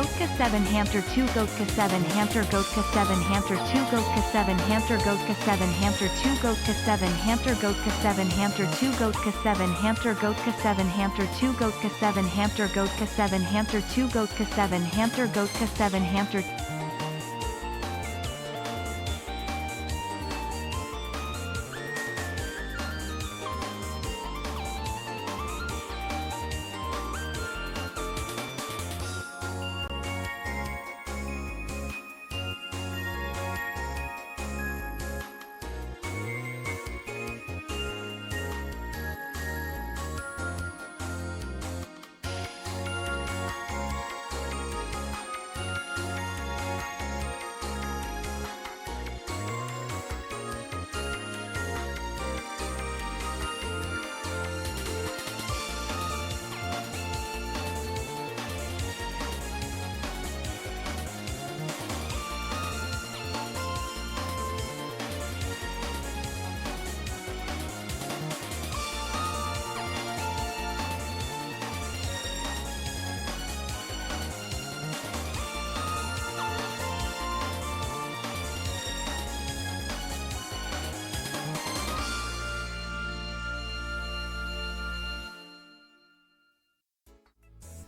Goatka 7 Hamster 2 Goatka 7 Hamster Goatka 7 Hamster 2 Goatka 7 Hamster Goatka 7 Hamster 2 Goatka 7 Hamster Goatka 7 Hamster 2 Goatka 7 Hamster Goatka 7 Hamster 2 Goatka 7 Hamster Goatka 7 Hamster 2 Goatka 7 Hamster Goatka 7 Hamster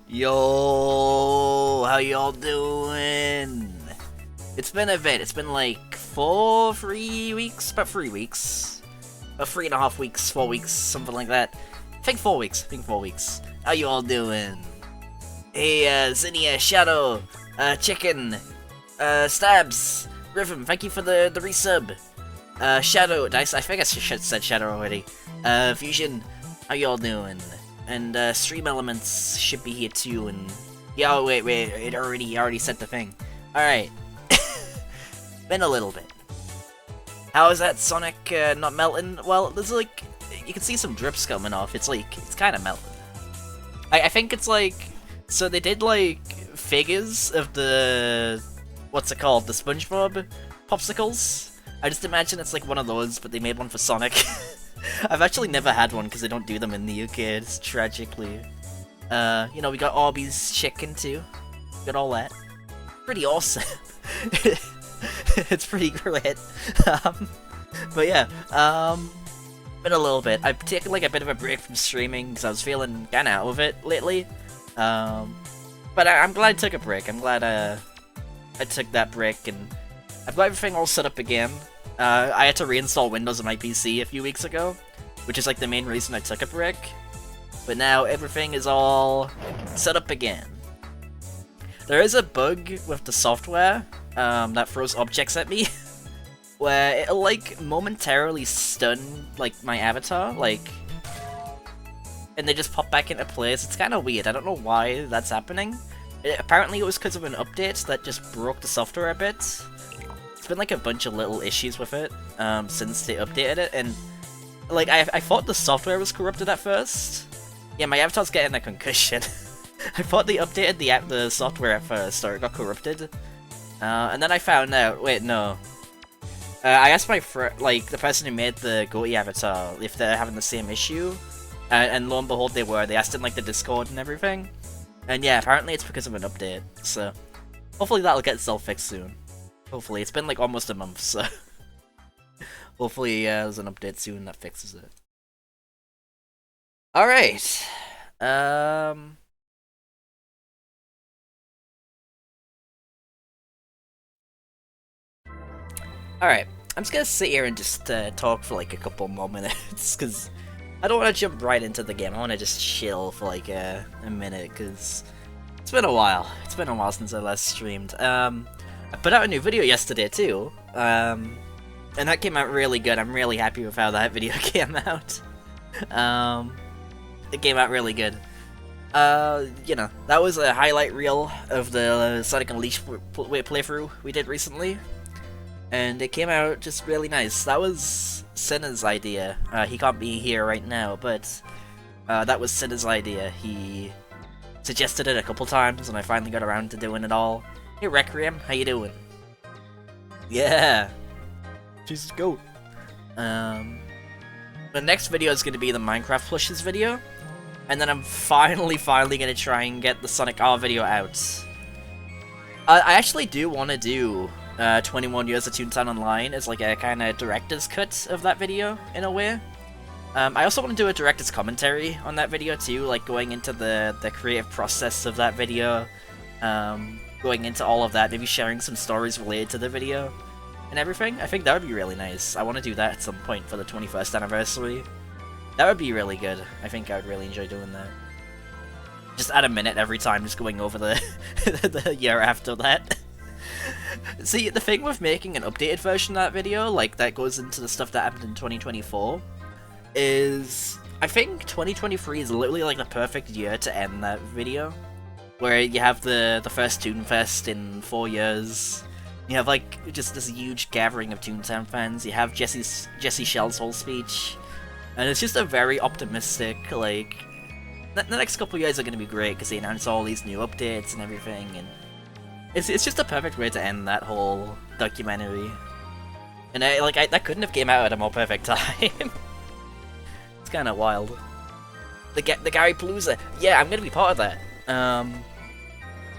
Yo, how y'all doing? It's been a bit. It's been like 3 weeks, about 3 weeks. About 3.5 weeks, 4 weeks, something like that. I think 4 weeks. How you all doing? Hey, Zinnia, Shadow, Chicken, Stabs, Rhythm, thank you for the resub. Shadow, I think I said Shadow already. Fusion, how y'all doing? And Stream Elements should be here too, and yeah, oh, wait, it already said the thing. Alright. Been a little bit. How is that Sonic not melting? Well, there's like, you can see some drips coming off. It's kind of melting. I think it's like, so they did like figures of the, what's it called, the SpongeBob popsicles. I just imagine it's like one of those, but they made one for Sonic. I've actually never had one because they don't do them in the UK, it's tragically. You know, we got Arby's chicken too. Got all that. Pretty awesome. It's pretty great. But yeah, been a little bit. I've taken like a bit of a break from streaming because I was feeling kinda out of it lately. But I'm glad I took a break. I'm glad I took that break, and I've got everything all set up again. I had to reinstall Windows on my PC a few weeks ago, which is like the main reason I took a break. But now everything is all set up again. There is a bug with the software that throws objects at me, where it'll like momentarily stun like my avatar, like, and they just pop back into place. It's kind of weird. I don't know why that's happening. Apparently it was because of an update that just broke the software a bit. It's been like a bunch of little issues with it since they updated it, and like I thought the software was corrupted at first. Yeah, my avatar's getting a concussion. I thought they updated the software at first, or it got corrupted, and then I found out. Wait, no. I asked my the person who made the Goatee avatar if they're having the same issue, and lo and behold, they were. They asked in like the Discord and everything, and yeah, apparently it's because of an update. So hopefully that'll get itself fixed soon. Hopefully, it's been like almost a month, so hopefully there's an update soon that fixes it. Alright. Alright, I'm just gonna sit here and just talk for like a couple more minutes, because I don't want to jump right into the game. I want to just chill for like a minute, because it's been a while. It's been a while since I last streamed. I put out a new video yesterday too, and that came out really good. I'm really happy with how that video came out. It came out really good. You know, that was a highlight reel of the Sonic Unleashed playthrough we did recently, and it came out just really nice. That was Cinna's idea. He can't be here right now, but that was Cinna's idea. He suggested it a couple times, and I finally got around to doing it all. Hey Requiem, how you doing? Yeah! Jesus, go! The next video is going to be the Minecraft plushes video, and then I'm finally gonna try and get the Sonic R video out. I actually do want to do 21 Years of Toontown Online as like a kind of director's cut of that video, in a way. I also want to do a director's commentary on that video too, like going into the creative process of that video, going into all of that, maybe sharing some stories related to the video and everything. I think that would be really nice. I want to do that at some point for the 21st anniversary. That would be really good. I think I would really enjoy doing that. Just add a minute every time, just going over the the year after that. See, the thing with making an updated version of that video, like that goes into the stuff that happened in 2024, is I think 2023 is literally like the perfect year to end that video, where you have the first Toonfest in 4 years. You have like just this huge gathering of Toontown fans. You have Jesse Shell's whole speech, and it's just a very optimistic like. The next couple of years are going to be great because they announce all these new updates and everything, and it's just a perfect way to end that whole documentary. And that couldn't have came out at a more perfect time. It's kind of wild. The Gary Palooza, yeah, I'm gonna be part of that.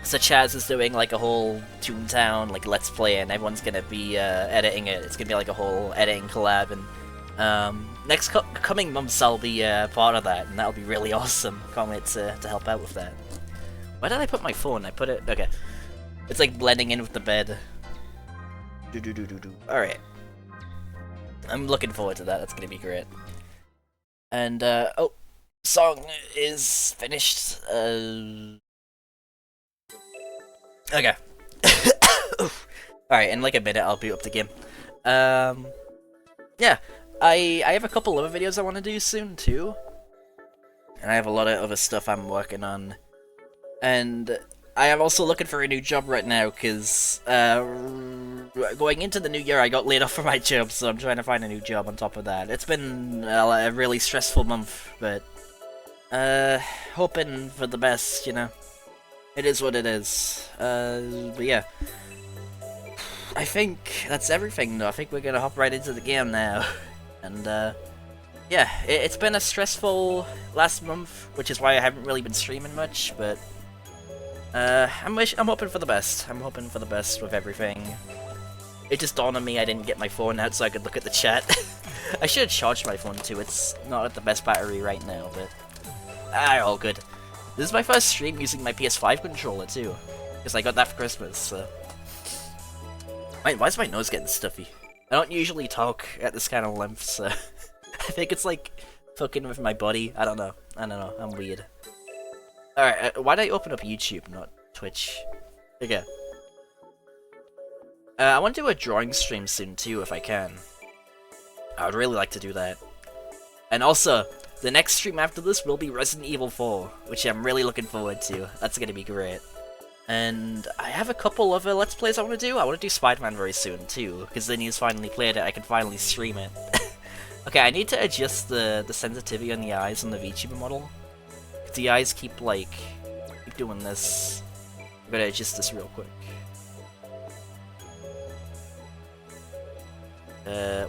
So Chaz is doing like a whole Toontown like Let's Play, and everyone's gonna be editing it. It's gonna be like a whole editing collab, and next coming months I'll be part of that, and that'll be really awesome. Can't wait to help out with that. Where did I put my phone? I put it... okay. It's like blending in with the bed. Alright. I'm looking forward to that, that's gonna be great. And, oh, song is finished. Okay. Alright, in like a minute I'll boot up the game. Yeah. I have a couple other videos I want to do soon too, and I have a lot of other stuff I'm working on, and I am also looking for a new job right now because going into the new year I got laid off from my job, so I'm trying to find a new job on top of that. It's been a really stressful month, but hoping for the best, you know. It is what it is. But yeah. I think that's everything though. I think we're gonna hop right into the game now. And, yeah, it's been a stressful last month, which is why I haven't really been streaming much, but, I'm hoping for the best. I'm hoping for the best with everything. It just dawned on me I didn't get my phone out so I could look at the chat. I should have charged my phone too, it's not at the best battery right now, but, all good. This is my first stream using my PS5 controller too, because I got that for Christmas, so. Why is my nose getting stuffy? I don't usually talk at this kind of length, so I think it's like fucking with my body. I don't know. I'm weird. Alright, why did I open up YouTube, not Twitch? Okay. I want to do a drawing stream soon too, if I can. I would really like to do that. And also, the next stream after this will be Resident Evil 4, which I'm really looking forward to. That's gonna be great. And I have a couple other Let's Plays I want to do. I want to do Spider-Man very soon, too, because then he's finally played it, I can finally stream it. Okay, I need to adjust the sensitivity on the eyes on the VTuber model. The eyes keep doing this. I'm gonna adjust this real quick.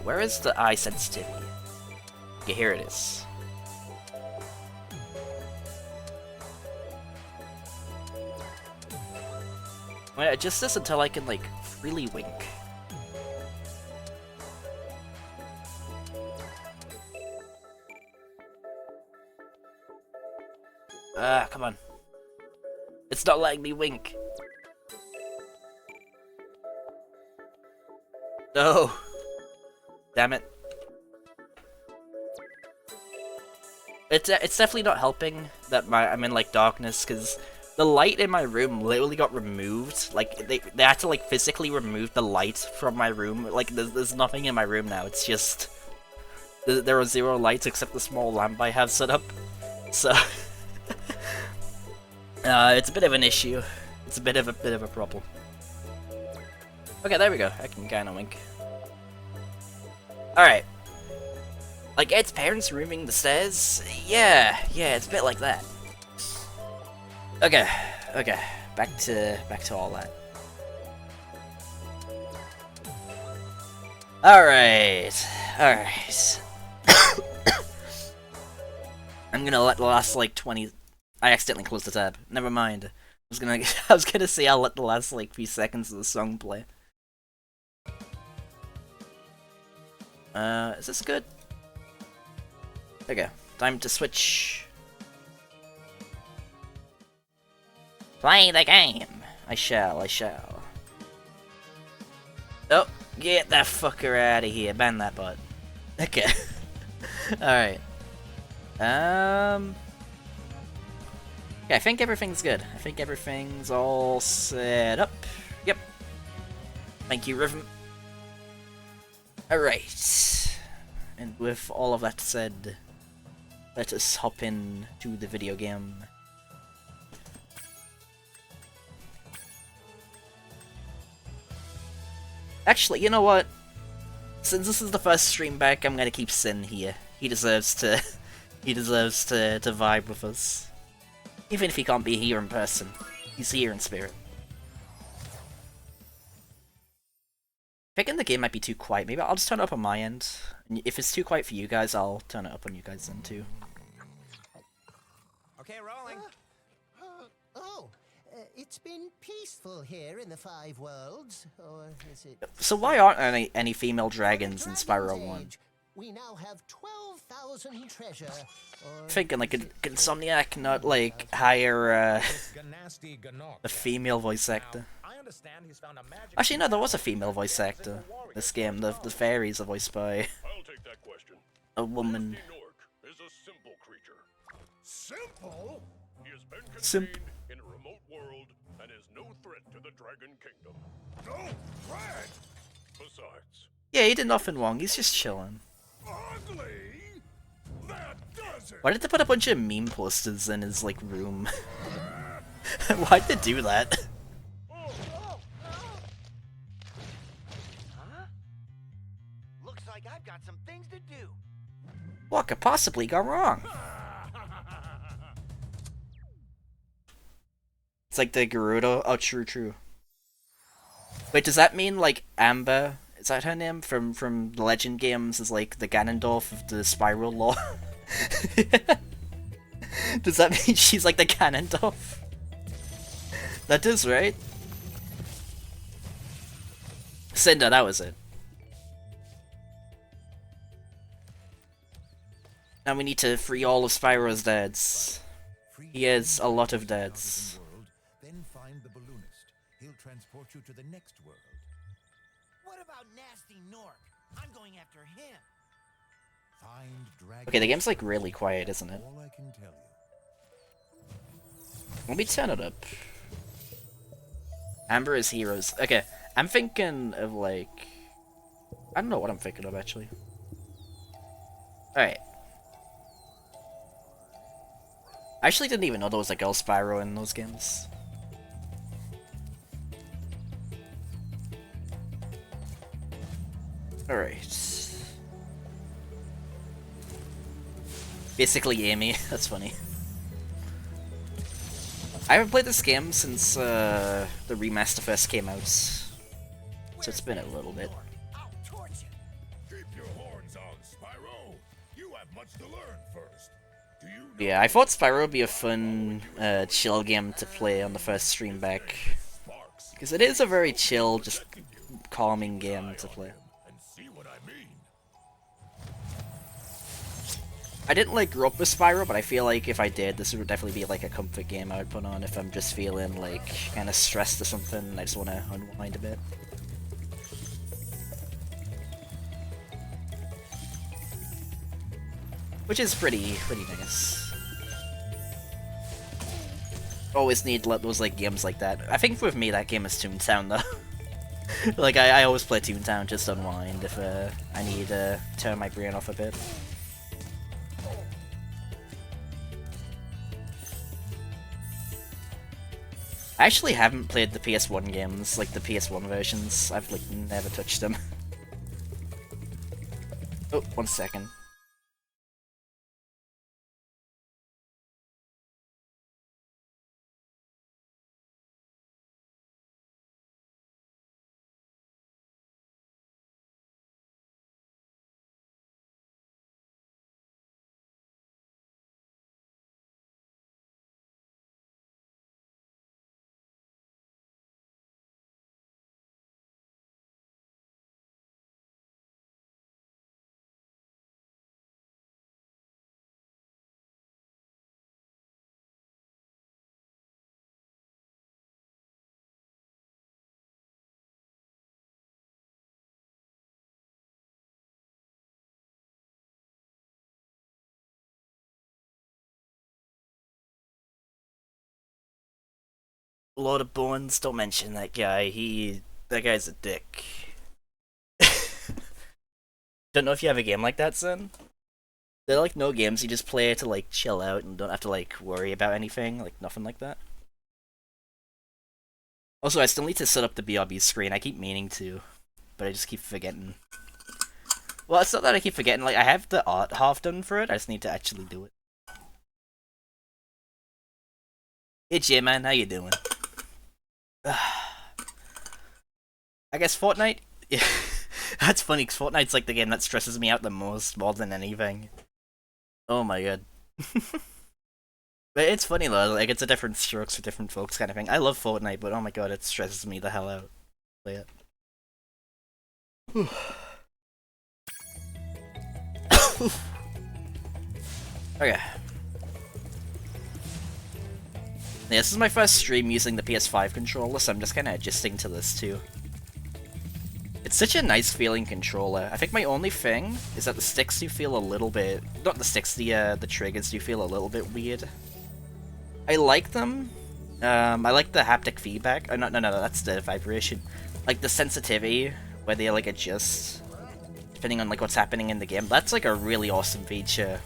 Where is the eye sensitivity? Okay, here it is. I'm gonna adjust this until I can, like, freely wink. Come on. It's not letting me wink. No! Damn it. It's definitely not helping that I'm in, like, darkness, because the light in my room literally got removed. Like, they had to, like, physically remove the light from my room. Like, there's nothing in my room now. It's just... There are zero lights except the small lamp I have set up. So... it's a bit of an issue. It's a bit of a problem. Okay, there we go. I can kinda wink. Alright. Like, Ed's parents rooming the stairs? Yeah, it's a bit like that. Okay, back to all that. Alright. I'm gonna let the last, like, 20... I accidentally closed the tab. Never mind. I was gonna say I'll let the last like few seconds of the song play. Is this good? Okay, time to switch. Play the game. I shall. Oh, get that fucker out of here. Ban that bot. Okay. Alright. Yeah, I think everything's good. I think everything's all set up. Yep. Thank you, Rhythm. Alright. And with all of that said, let us hop in to the video game. Actually, you know what? Since this is the first stream back, I'm gonna keep Sin here. He deserves to vibe with us. Even if he can't be here in person, he's here in spirit. Thinking the game might be too quiet. Maybe I'll just turn it up on my end. And if it's too quiet for you guys, I'll turn it up on you guys' end too. Okay, rolling. It's been peaceful here in the Five Worlds, or is it? So why aren't any female dragons in Spyro 1? We now have 12,000 treasure. Thinking like an Insomniac not like hire a female voice actor. Actually no, there was a female voice actor in this game. The fairies are voiced by a woman. Simple? He has been Simp. contained in a remote world and is no threat to the Dragon Kingdom. No threat? Besides, Yeah, he did nothing wrong. He's just chilling. ugly? That does it! Why did they put a bunch of meme posters in his like room? Why'd they do that? Huh? Looks like I've got some things to do. What could possibly go wrong? It's like the Gerudo. Oh, true. Wait, does that mean like Amber? Is that her name from the Legend games? Is like the Ganondorf of the Spyro lore? Does that mean she's like the Ganondorf? That is, right? Cinder, that was it. Now we need to free all of Spyro's dads. He has a lot of dads. Then find the balloonist. He'll transport you to the next world. What about Nasty Nork? I'm going after him. Find dragon. Okay, the game's like really quiet, isn't it? All I can tell you. Let me turn it up. Amber is heroes. Okay, I'm thinking of like... I don't know what I'm thinking of actually. Alright. I actually didn't even know there was a girl Spyro in those games. Alright. Basically Amy, that's funny. I haven't played this game since the remaster first came out, so it's been a little bit. I'll torch you. Keep your horns on, Spyro. You have much to learn first. Do you know Yeah, I thought Spyro would be a fun, chill game to play on the first stream back. Sparks? Because it is a very chill, just calming game to play. And see what I mean. I didn't like grow up with Spyro, but I feel like if I did, this would definitely be like a comfort game I would put on if I'm just feeling like kind of stressed or something and I just want to unwind a bit. Which is pretty nice. Always need those like games like that. I think with me that game is Toontown though. Like I always play Toontown just to unwind if I need to turn my brain off a bit. I actually haven't played the PS1 games, like the PS1 versions. I've like never touched them. Oh, 1 second. Lord of Bones, don't mention that guy. That guy's a dick. Don't know if you have a game like that, son. They're like no games you just play to like chill out and don't have to like worry about anything, like nothing like that. Also, I still need to set up the BRB screen. I keep meaning to, but I just keep forgetting. Well, it's not that I keep forgetting. Like I have the art half done for it. I just need to actually do it. Hey, J-Man, how you doing? I guess Fortnite? Yeah. That's funny, because Fortnite's like the game that stresses me out the most, more than anything. Oh my god. But it's funny though, like it's a different strokes for different folks kind of thing. I love Fortnite, but oh my god, it stresses me the hell out. Play it. Okay. Yeah, this is my first stream using the PS5 controller, so I'm just kind of adjusting to this too. It's such a nice feeling controller. I think my only thing is that the sticks do feel a little bit... Not the sticks, the triggers do feel a little bit weird. I like them. I like the haptic feedback. Oh, no, that's the vibration. Like the sensitivity, where they like adjust, depending on like what's happening in the game. That's like a really awesome feature.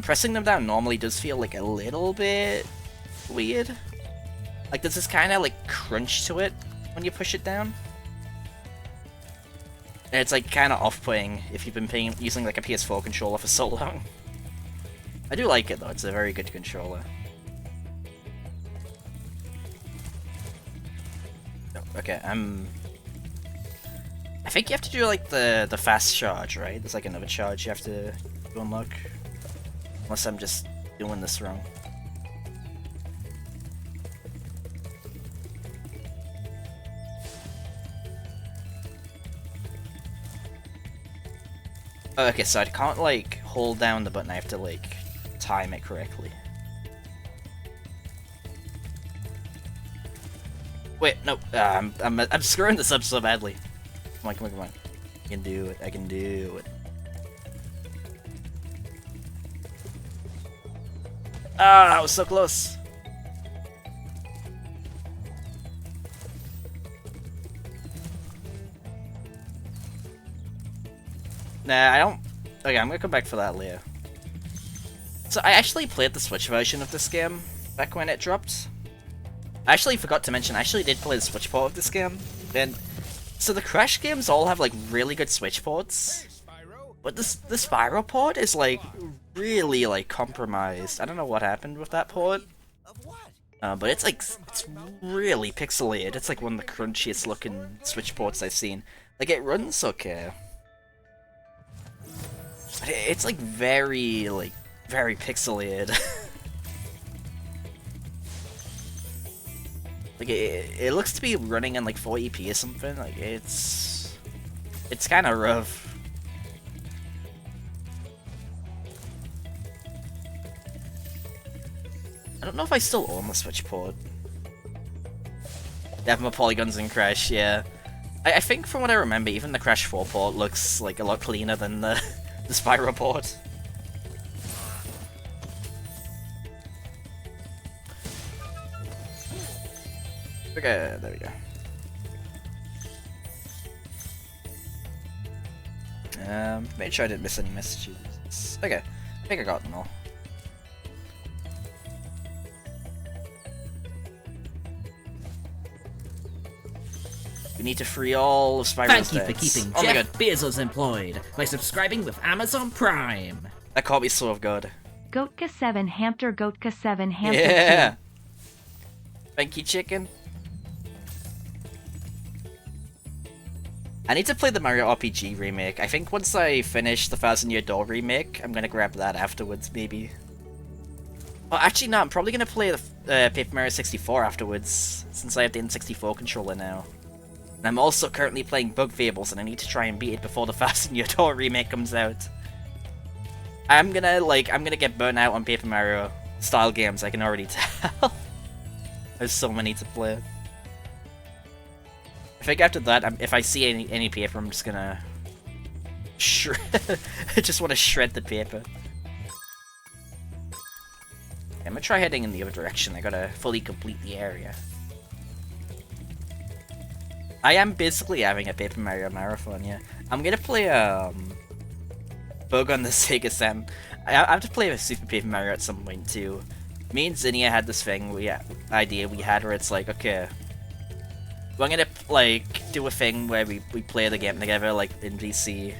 Pressing them down normally does feel like a little bit weird. Like there's this kind of like crunch to it when you push it down. And it's like kind of off-putting if you've been using like a PS4 controller for so long. I do like it though, it's a very good controller. Oh, okay, I think you have to do like the fast charge, right? There's like another charge you have to unlock. Unless I'm just doing this wrong. Oh, okay, so I can't like hold down the button, I have to like time it correctly. Wait, no, I'm screwing this up so badly. Come on. I can do it, I can do it. Ah, I was so close. Nah, I don't... Okay, I'm gonna come back for that later. So I actually played the Switch version of this game back when it dropped. I actually forgot to mention, I actually did play the Switch port of this game. And so the Crash games all have like really good Switch ports. But the Spyro port is like really like compromised. I don't know what happened with that port. But it's like, it's really pixelated. It's like one of the crunchiest looking Switch ports I've seen. Like it runs okay. But it's like very pixelated. Like it looks to be running in like 480p or something. Like it's kind of rough. I don't know if I still own the Switch port. They have my polygons in Crash, yeah. I think from what I remember, even the Crash 4 port looks like a lot cleaner than the Spyro port. Okay, there we go. Make sure I didn't miss any messages. Okay, I think I got them all. We need to free all of Spyro's Thank you for deaths. keeping Oh my Jeff god, Bezos employed by subscribing with Amazon Prime. that caught me so off guard. Goatka7 Hamster Goatka7 Hamster Yeah! Thank you, chicken. I need to play the Mario RPG remake. I think once I finish the Thousand Year Door remake, I'm gonna grab that afterwards, maybe. Well, actually, no, I'm probably gonna play the Paper Mario 64 afterwards, since I have the N64 controller now. And I'm also currently playing Bug Fables, and I need to try and beat it before the Thousand Year Door remake comes out. I'm gonna get burnt out on Paper Mario style games, I can already tell. There's so many to play. I think after that, if I see any paper, I'm just gonna I just want to shred the paper. I'm gonna try heading in the other direction. I gotta fully complete the area. I am basically having a Paper Mario marathon, yeah. I'm gonna play, Bug on the Sega Saturn. I have to play with Super Paper Mario at some point, too. Me and Zinnia had this thing, idea we had where it's like, okay, we're gonna, like, do a thing where we play the game together, like, in DC.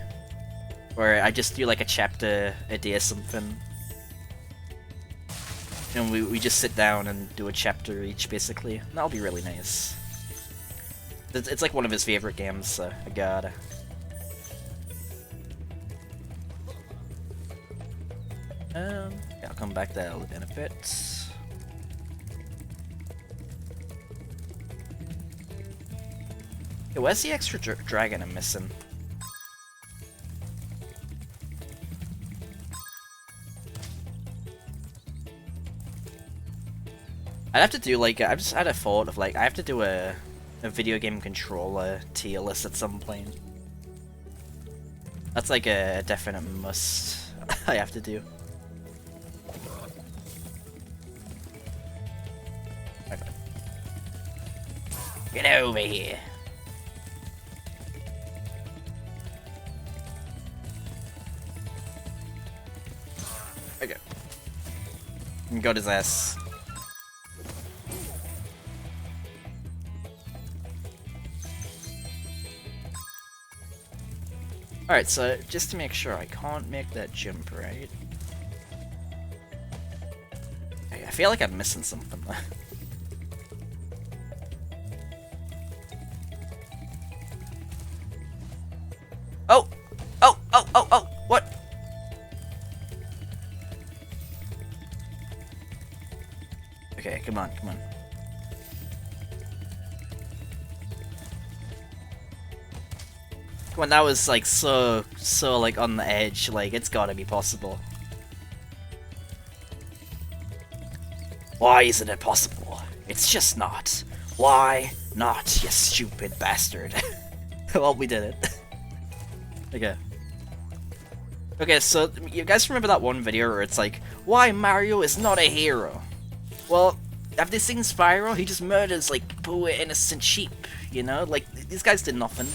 Where I just do, like, a chapter a day or something. And we just sit down and do a chapter each, basically. That'll be really nice. It's like one of his favorite games, so I gotta. Yeah, I'll come back to that in a bit. Hey, where's the extra dragon I'm missing? I'd have to do, like, I just had a thought of, like, I have to do a video game controller tier list at some point. That's, like, a definite must I have to do. Okay. Get over here. Okay. Got his ass. Alright, so just to make sure, I can't make that jump, right? I feel like I'm missing something though. Oh! Oh! Oh! Oh! Oh! What? Okay, come on, come on. When that was like so like on the edge, like it's gotta be possible. Why isn't it possible? It's just not. Why not, you stupid bastard? Well, we did it. Okay. Okay, so you guys remember that one video where it's like, why Mario is not a hero? Well, have they seen Spyro? He just murders like poor innocent sheep, you know? Like, these guys did nothing.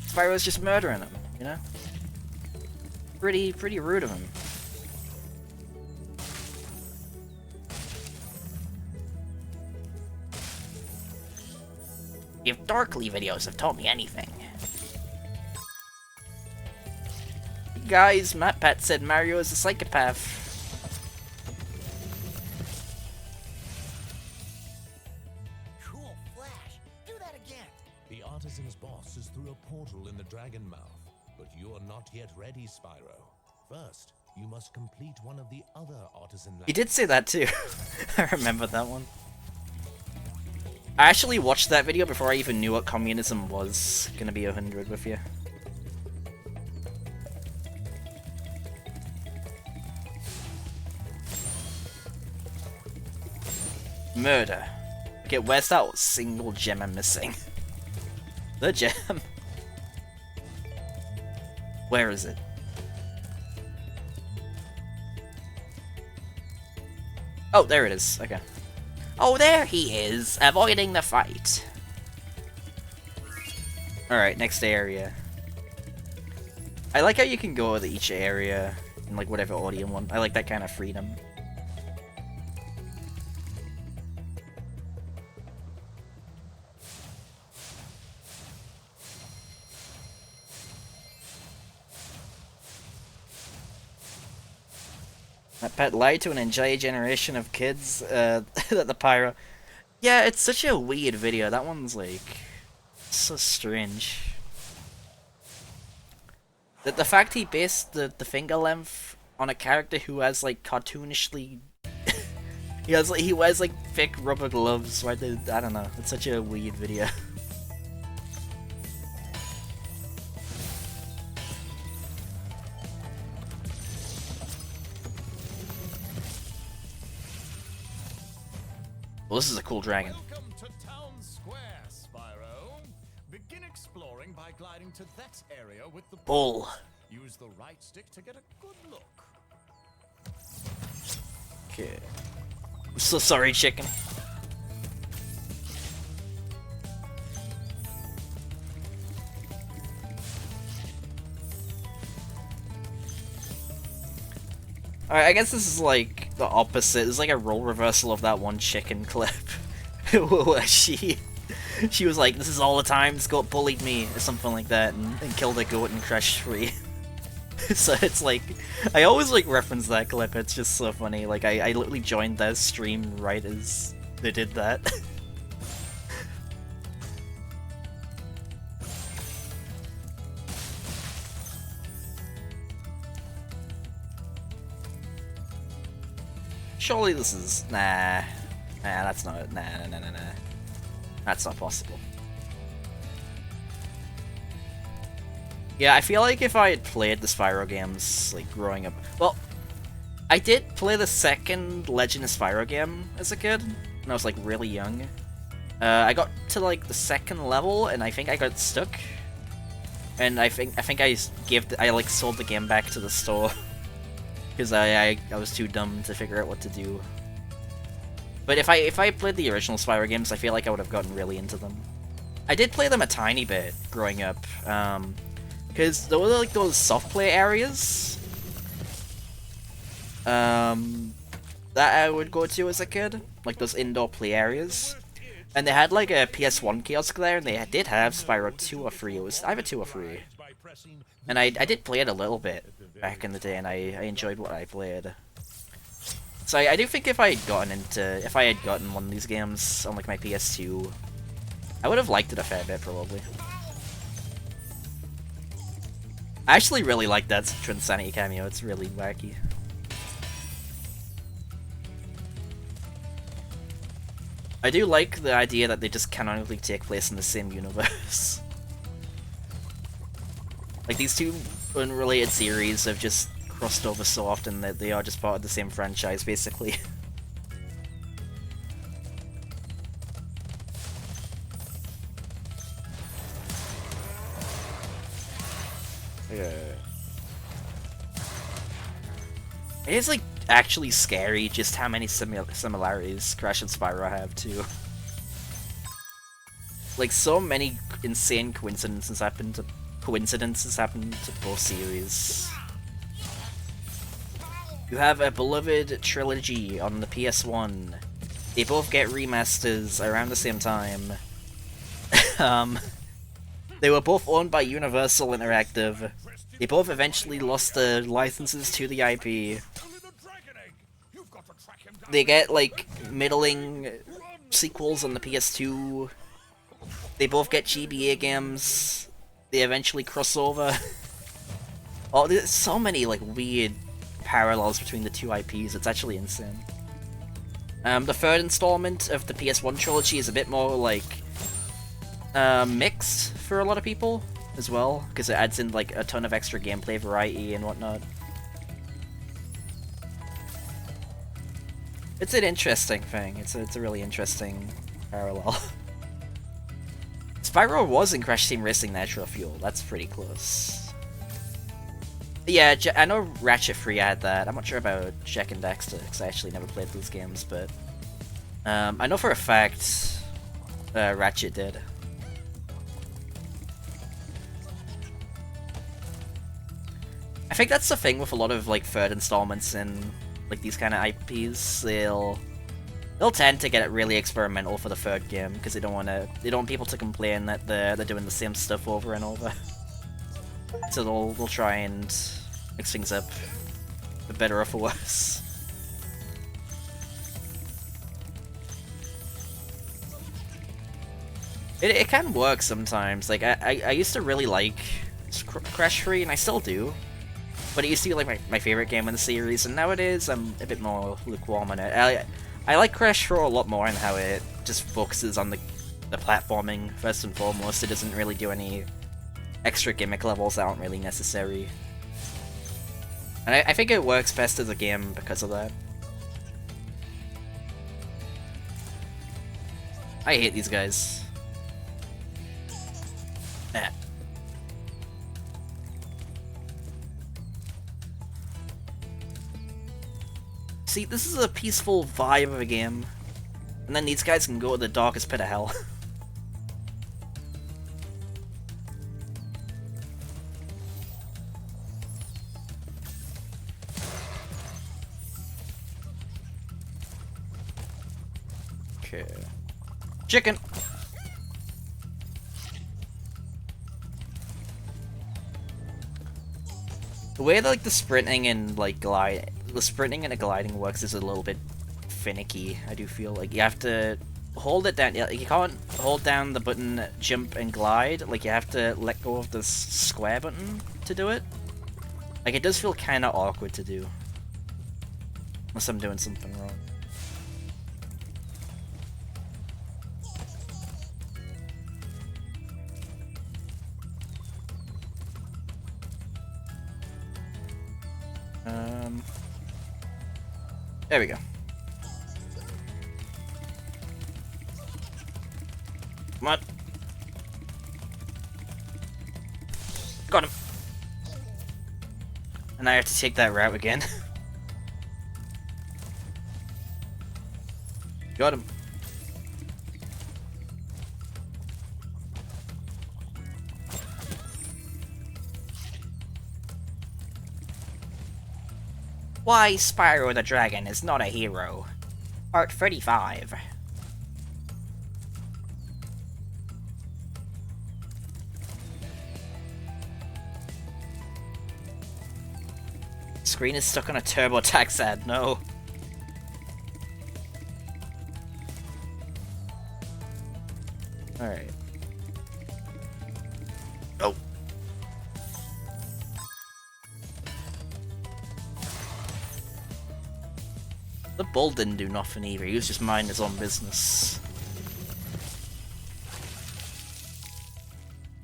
Spyro's just murdering him, you know? Pretty rude of him. If Darkly videos have taught me anything. Guys, MatPat said Mario is a psychopath. Cool flash. Do that again. The artisan's boss is through a portal in the Dragon Mouth, but you are not yet ready, Spyro. First, you must complete one of the other artisan labs. He did say that too. I remember that one. I actually watched that video before I even knew what communism was. Gonna be 100 with you. Murder. Okay, where's that single gem I'm missing? The gem. Where is it? Oh, there it is. Okay. Oh, there he is, avoiding the fight. Alright, next area. I like how you can go to each area in like whatever order you want. I like that kind of freedom. That pet lied to an entire generation of kids that the pyro. Yeah, it's such a weird video. That one's like so strange. That the fact he based the finger length on a character who has like cartoonishly he wears like thick rubber gloves. Right? I don't know. It's such a weird video. Well, this is a cool dragon. Welcome to Town Square, Spyro. Begin exploring by gliding to that area with the Bull. Use the right stick to get a good look. Okay. I'm so sorry, chicken. Alright, I guess this is like the opposite. It's like a role reversal of that one chicken clip. Where she was like, this is all the time, this goat bullied me, or something like that, and killed a goat and crushed 3. So it's like, I always like reference that clip, it's just so funny. Like, I literally joined that stream right as they did that. Surely this is... Nah, that's not... Nah. That's not possible. Yeah, I feel like if I had played the Spyro games, like, growing up... Well, I did play the second Legend of Spyro game as a kid, when I was, like, really young. I got to, like, the second level, and I think I got stuck. And I think I like, sold the game back to the store. Because I was too dumb to figure out what to do. But if I played the original Spyro games, I feel like I would have gotten really into them. I did play them a tiny bit growing up, because there were like those soft play areas that I would go to as a kid, like those indoor play areas, and they had like a PS1 kiosk there, and they did have Spyro 2 or 3. It was either 2 or 3, and I did play it a little bit back in the day, and I enjoyed what I played. So I do think if I had gotten one of these games on like my PS2, I would have liked it a fair bit probably. I actually really like that Trinsanity cameo, it's really wacky. I do like the idea that they just canonically take place in the same universe. Like, these two unrelated series have just crossed over so often that they are just part of the same franchise, basically. Yeah. It is, like, actually scary just how many similarities Crash and Spyro have, too. Like, so many insane coincidences happen to both series. You have a beloved trilogy on the PS1. They both get remasters around the same time. They were both owned by Universal Interactive. They both eventually lost the licenses to the IP. They get, like, middling sequels on the PS2. They both get GBA games. They eventually cross over. Oh, there's so many, like, weird parallels between the two IPs, it's actually insane. The third installment of the PS1 trilogy is a bit more, like, mixed for a lot of people, as well, because it adds in, like, a ton of extra gameplay variety and whatnot. It's an interesting thing, it's a really interesting parallel. Spyro was in Crash Team Racing Nitro Fuel, that's pretty close. Yeah, I know Ratchet 3 had that. I'm not sure about Jak and Daxter, because I actually never played those games, but... I know for a fact Ratchet did. I think that's the thing with a lot of, like, third installments in, like, these kind of IPs. They'll tend to get it really experimental for the third game, because they don't want people to complain that they're doing the same stuff over and over. So they'll try and mix things up, for better or for worse. It can work sometimes. Like, I used to really like Crash 3, and I still do. But it used to be like my favorite game in the series, and nowadays I'm a bit more lukewarm on it. I like Crash 4 a lot more in how it just focuses on the platforming first and foremost. It doesn't really do any extra gimmick levels that aren't really necessary. And I think it works best as a game because of that. I hate these guys. Eh. See, this is a peaceful vibe of a game, and then these guys can go to the darkest pit of hell. Okay. Chicken! The way that, like, the sprinting and, like, the sprinting and the gliding works is a little bit finicky, I do feel. Like, you have to hold it down. You can't hold down the button jump and glide. Like, you have to let go of the square button to do it. Like, it does feel kind of awkward to do. Unless I'm doing something wrong. There we go. Come on. Got him. And I have to take that route again. Got him. Why Spyro the Dragon is not a hero. Part 35. Screen is stuck on a TurboTax ad, no. Alright. Oh. The bull didn't do nothing either, he was just minding his own business.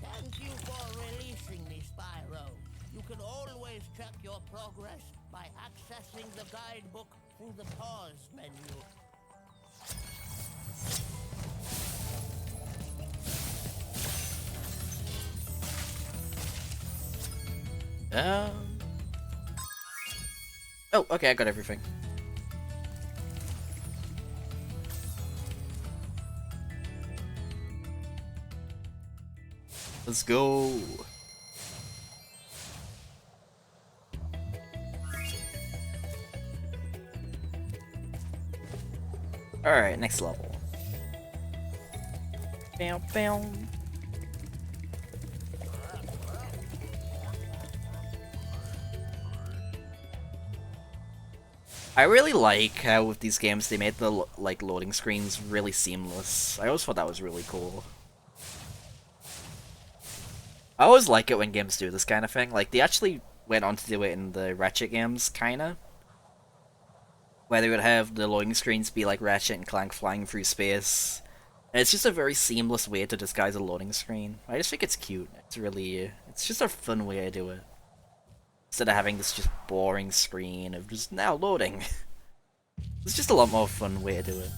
Thank you for releasing me, Spyro. You can always check your progress by accessing the guidebook through the pause menu. Oh, okay, I got everything. Let's go. Alright, next level. Bow, bow. I really like how with these games they made the like loading screens really seamless. I always thought that was really cool. I always like it when games do this kind of thing. Like, they actually went on to do it in the Ratchet games, kinda. Where they would have the loading screens be like Ratchet and Clank flying through space. And it's just a very seamless way to disguise a loading screen. I just think it's cute. It's really... it's just a fun way to do it. Instead of having this just boring screen of just now loading. It's just a lot more fun way to do it.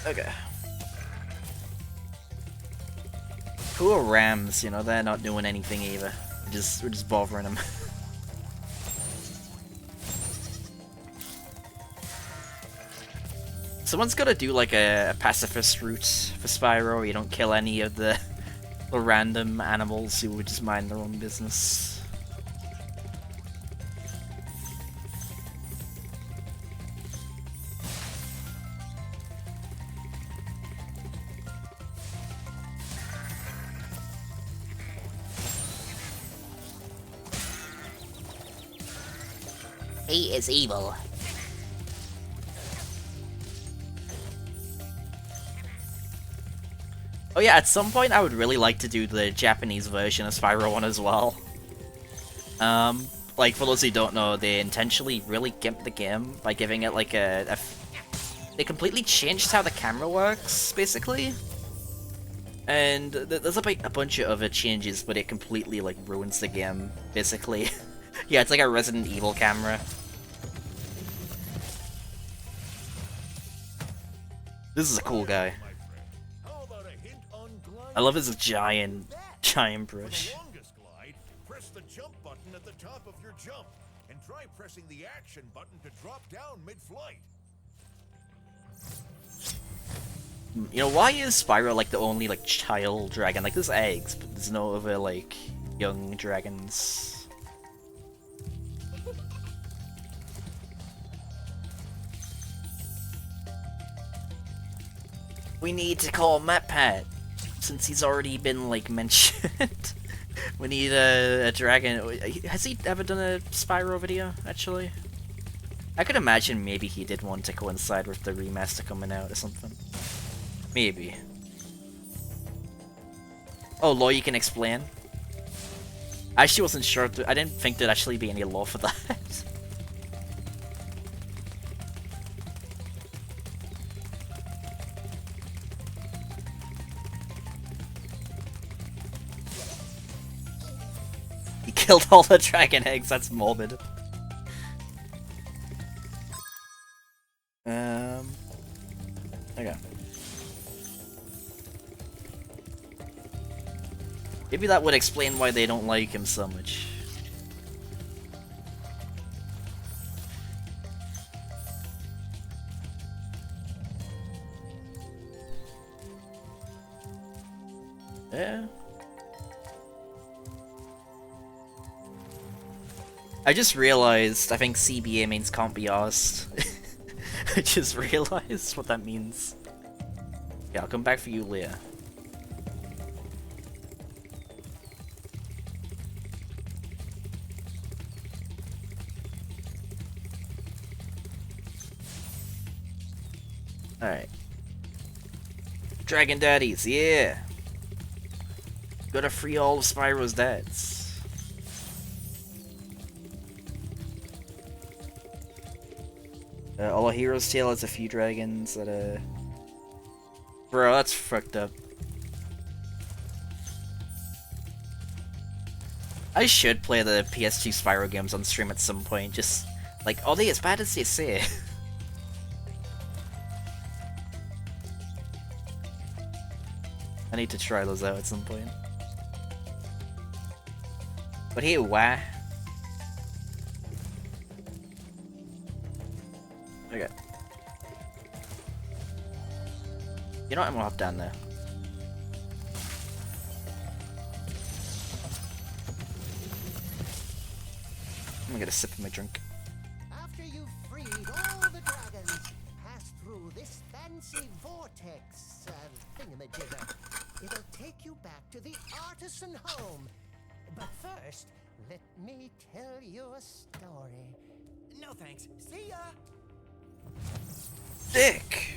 Okay. Poor Rams, you know, they're not doing anything either. We're just bothering them. Someone's gotta do like a pacifist route for Spyro where you don't kill any of the random animals who would just mind their own business. He is evil. Oh yeah, at some point I would really like to do the Japanese version of Spyro 1 as well. Like, for those who don't know, they intentionally really gimped the game by giving it like they completely changed how the camera works, basically. And there's a bunch of other changes, but it completely like ruins the game, basically. Yeah, it's like a Resident Evil camera. This is a cool guy. I love his giant brush. Longest glide, press the jump button at the top of your jump, and try pressing the action button to drop down mid-flight. You know, why is Spyro like the only like child dragon? Like there's eggs, but there's no other like young dragons. We need to call MatPat, since he's already been like mentioned. We need a dragon. Has he ever done a Spyro video, actually? I could imagine maybe he did one to coincide with the remaster coming out or something. Maybe. Oh, law you can explain? I actually wasn't sure. I didn't think there'd actually be any law for that. He killed all the dragon eggs, that's morbid. Okay. Maybe that would explain why they don't like him so much. Yeah. I just realized, I think CBA means can't be asked. I just realized what that means. Yeah, I'll come back for you, Leah. Alright. Dragon Daddies, yeah! Gotta free all of Spyro's dads. All a Hero's Tale has a few dragons that, Bro, that's fucked up. I should play the PS2 Spyro games on stream at some point, just, like, are they as bad as they say? I need to try those out at some point. But hey, why? Okay. You know what? I'm gonna hop down there. I'm gonna get a sip of my drink. After you've freed all the dragons, pass through this fancy vortex thingamajigger. It'll take you back to the artisan home. But first, let me tell you a story. No thanks. See ya! Dick!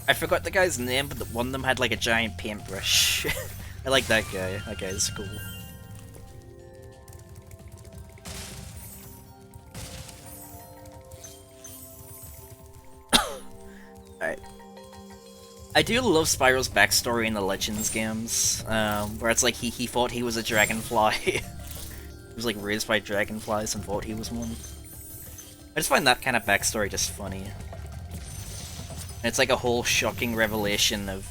I forgot the guy's name, but one of them had like a giant paintbrush. I like that guy. That guy's cool. Alright. I do love Spyro's backstory in the Legends games, where it's like he thought he was a dragonfly. He was like raised by dragonflies and thought he was one. I just find that kind of backstory just funny. And it's like a whole shocking revelation of,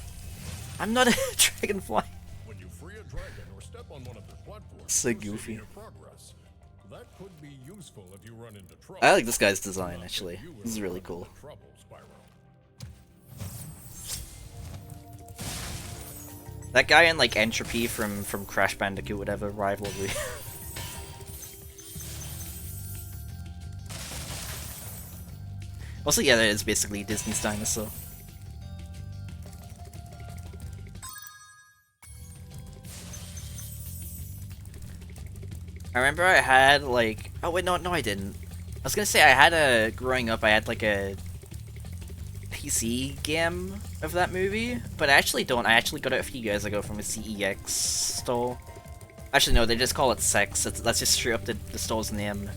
I'm not a dragonfly. When you free a dragon or step on one of their platforms, So you see goofy. your progress. That could be useful if you run into trouble. I like this guy's design, actually. You will This is really run cool. into trouble, Spyro. That guy in like Entropy from Crash Bandicoot, whatever, Rivalry. Also, yeah, that is basically Disney's dinosaur. I remember I had like, oh wait, no, I didn't. I was gonna say I had growing up, I had like a PC game of that movie, but I actually don't. I actually got it a few years ago from a CEX store. Actually, no, they just call it Sex. That's just straight up the store's name.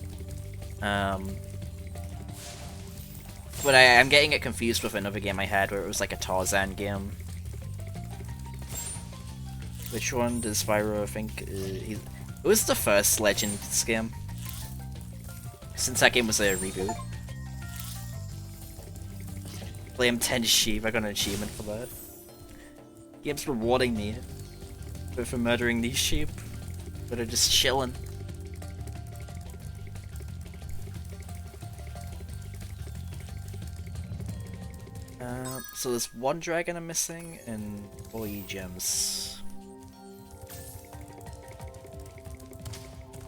But I'm getting it confused with another game I had where it was like a Tarzan game. Which one does Spyro think? It was the first Legends game. Since that game was a reboot. Blame 10 sheep, I got an achievement for that. Game's rewarding me for murdering these sheep that are just chilling. So there's one dragon I'm missing and 4 gems.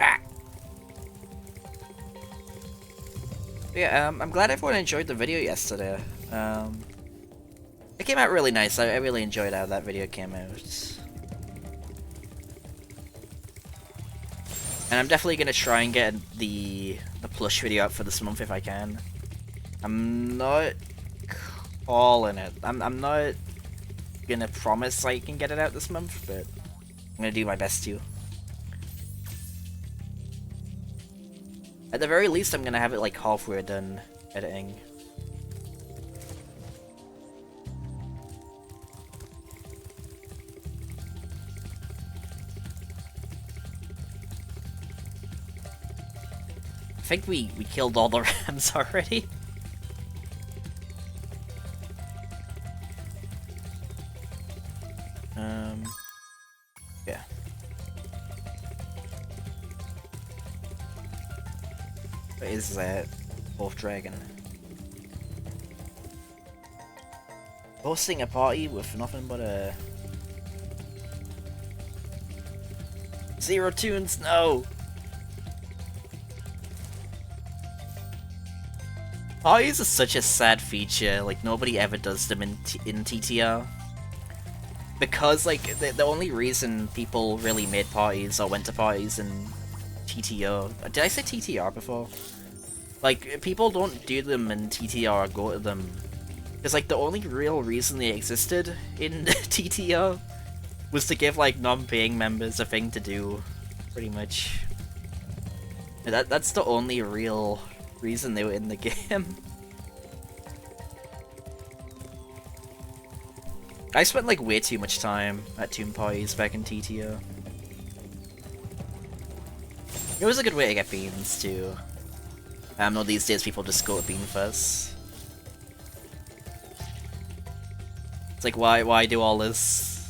Ah! Yeah, I'm glad everyone enjoyed the video yesterday. It came out really nice. I really enjoyed how that video came out. And I'm definitely gonna try and get the plush video up for this month if I can. I'm not calling it. I'm not gonna promise I can get it out this month, but I'm gonna do my best to. At the very least, I'm gonna have it like halfway done editing. I think we killed all the rams already. Yeah. What is that? Fourth dragon. Hosting a party with nothing but a... Zero tunes, no! Parties are such a sad feature, like nobody ever does them in TTR. Because like, the only reason people really made parties or went to parties in TTR... Did I say TTR before? Like, people don't do them in TTR or go to them. Because like, the only real reason they existed in TTR was to give like non-paying members a thing to do, pretty much. That's the only real reason they were in the game. I spent like way too much time at Toon Parties back in TTO. It was a good way to get beans too. I know these days people just go to Beanfest. It's like why do all this?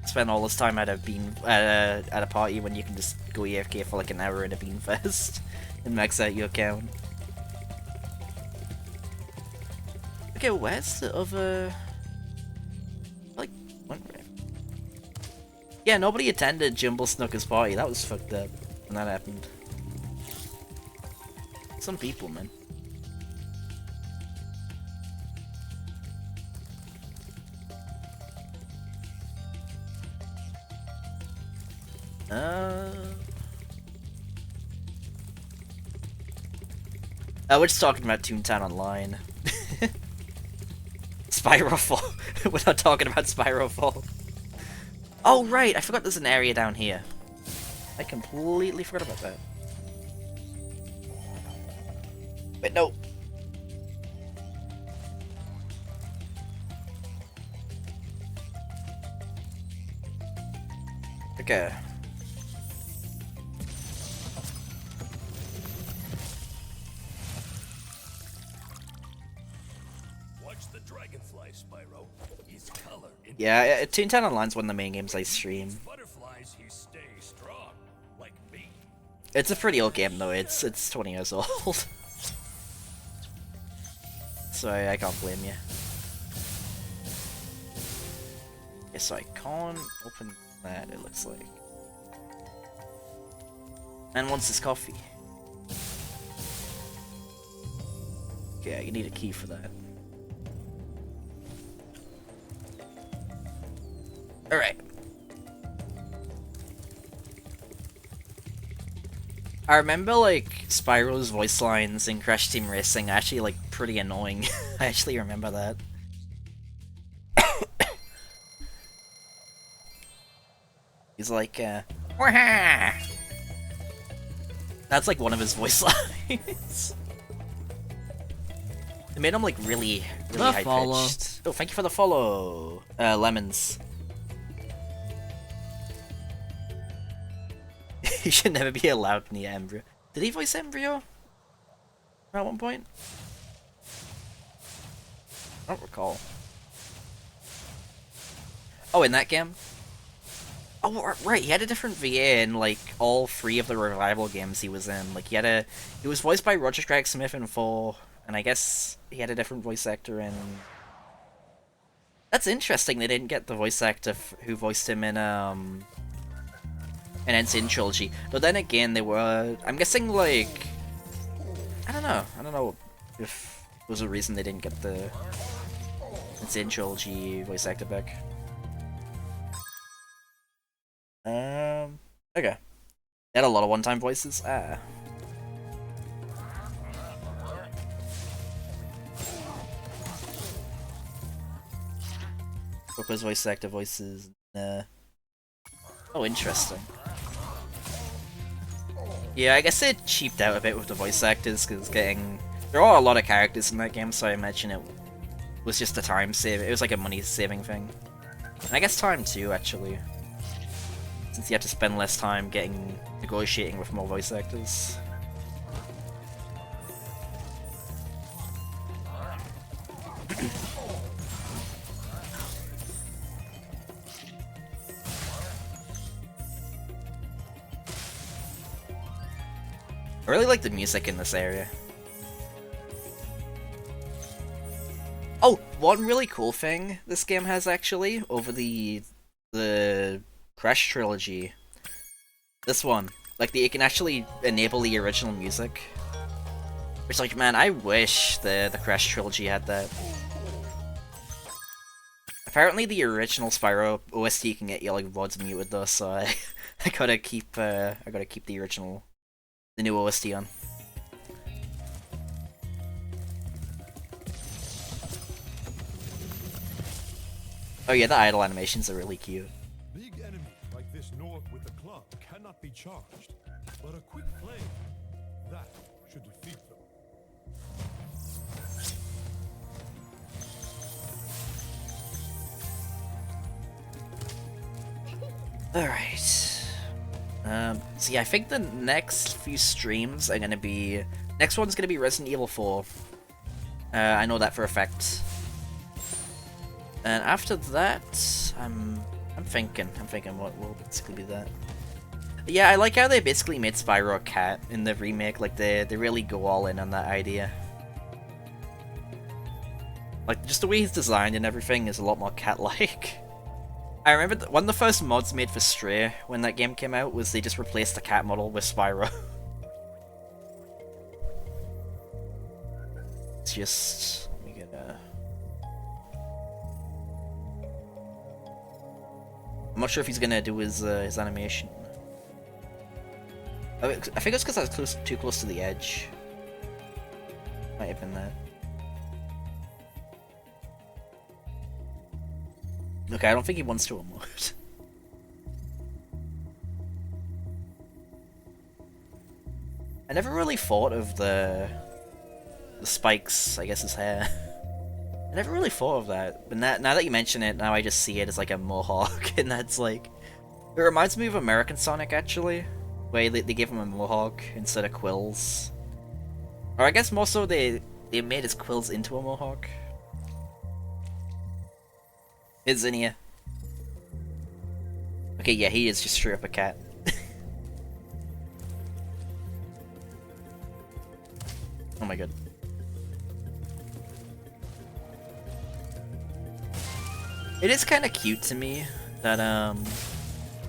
Spend all this time at a party when you can just go AFK for like an hour at a Beanfest and max out your account. Okay, where's the other... Like, what? Yeah, nobody attended Jumble Snooker's party. That was fucked up when that happened. Some people, man. We're just talking about Toontown Online. Spirofall. We're not talking about Spirofall. Oh, right! I forgot there's an area down here. I completely forgot about that. Wait, no. Okay. Watch the dragonfly, Spyro. His color. Yeah, Toontown Online's one of the main games I stream. Butterflies, he stays strong, like me. It's a pretty old game though. It's 20 years old. So I can't blame you. Yeah, so I can't open that, it looks like. And wants his coffee. Yeah, you need a key for that. Alright. I remember, like, Spyro's voice lines in Crash Team Racing are actually, like, pretty annoying. I actually remember that. He's like, Wah-ha! That's, like, one of his voice lines. It made him, like, really high-pitched. Oh, thank you for the follow, Lemons. He should never be allowed near Embryo. Did he voice Embryo? At one point? I don't recall. Oh, in that game? Oh, right, he had a different VA in, like, all 3 of the Revival games he was in. Like, he was voiced by Roger Craig Smith in 4, and I guess he had a different voice actor in That's interesting. They didn't get the voice actor who voiced him in Insane Trilogy. But then again, they were. I'm guessing like. I don't know if there was a reason they didn't get the Insane Trilogy voice actor back. Okay. They had a lot of one-time voices. Proposed voice actor voices. Oh, interesting. Yeah, I guess they cheaped out a bit with the voice actors because there are a lot of characters in that game, so I imagine it was just a time save. It was like a money saving thing, and I guess time too, actually, since you have to spend less time negotiating with more voice actors. I really like the music in this area. Oh, one really cool thing this game has actually over the Crash trilogy. This one, like you can actually enable the original music. Which, like, man, I wish the Crash trilogy had that. Apparently, the original Spyro OST can get you like VODs muted though, so I gotta keep the original. The new OST on. Oh yeah, the idle animations are really cute. Big enemies like this Nork with the club cannot be charged, but a quick flame, that should defeat them. Alright. So yeah, I think the next few streams are gonna be... Next one's gonna be Resident Evil 4. I know that for a fact. And after that, I'm thinking what will basically be that. Yeah, I like how they basically made Spyro a cat in the remake. Like they really go all in on that idea. Like just the way he's designed and everything is a lot more cat-like. I remember one of the first mods made for Stray when that game came out was they just replaced the cat model with Spyro. It's just... let me get a... I'm not sure if he's gonna do his animation. I think it's because I was too close to the edge. Might have been that. Okay, I don't think he wants to emote. I never really thought of the spikes, I guess, his hair. I never really thought of that, but now that you mention it, now I just see it as like a mohawk, and that's like... It reminds me of American Sonic, actually, where they give him a mohawk instead of quills. Or I guess more so they made his quills into a mohawk. It's Zinnia. Okay, yeah, he is just straight up a cat. Oh my god. It is kind of cute to me that,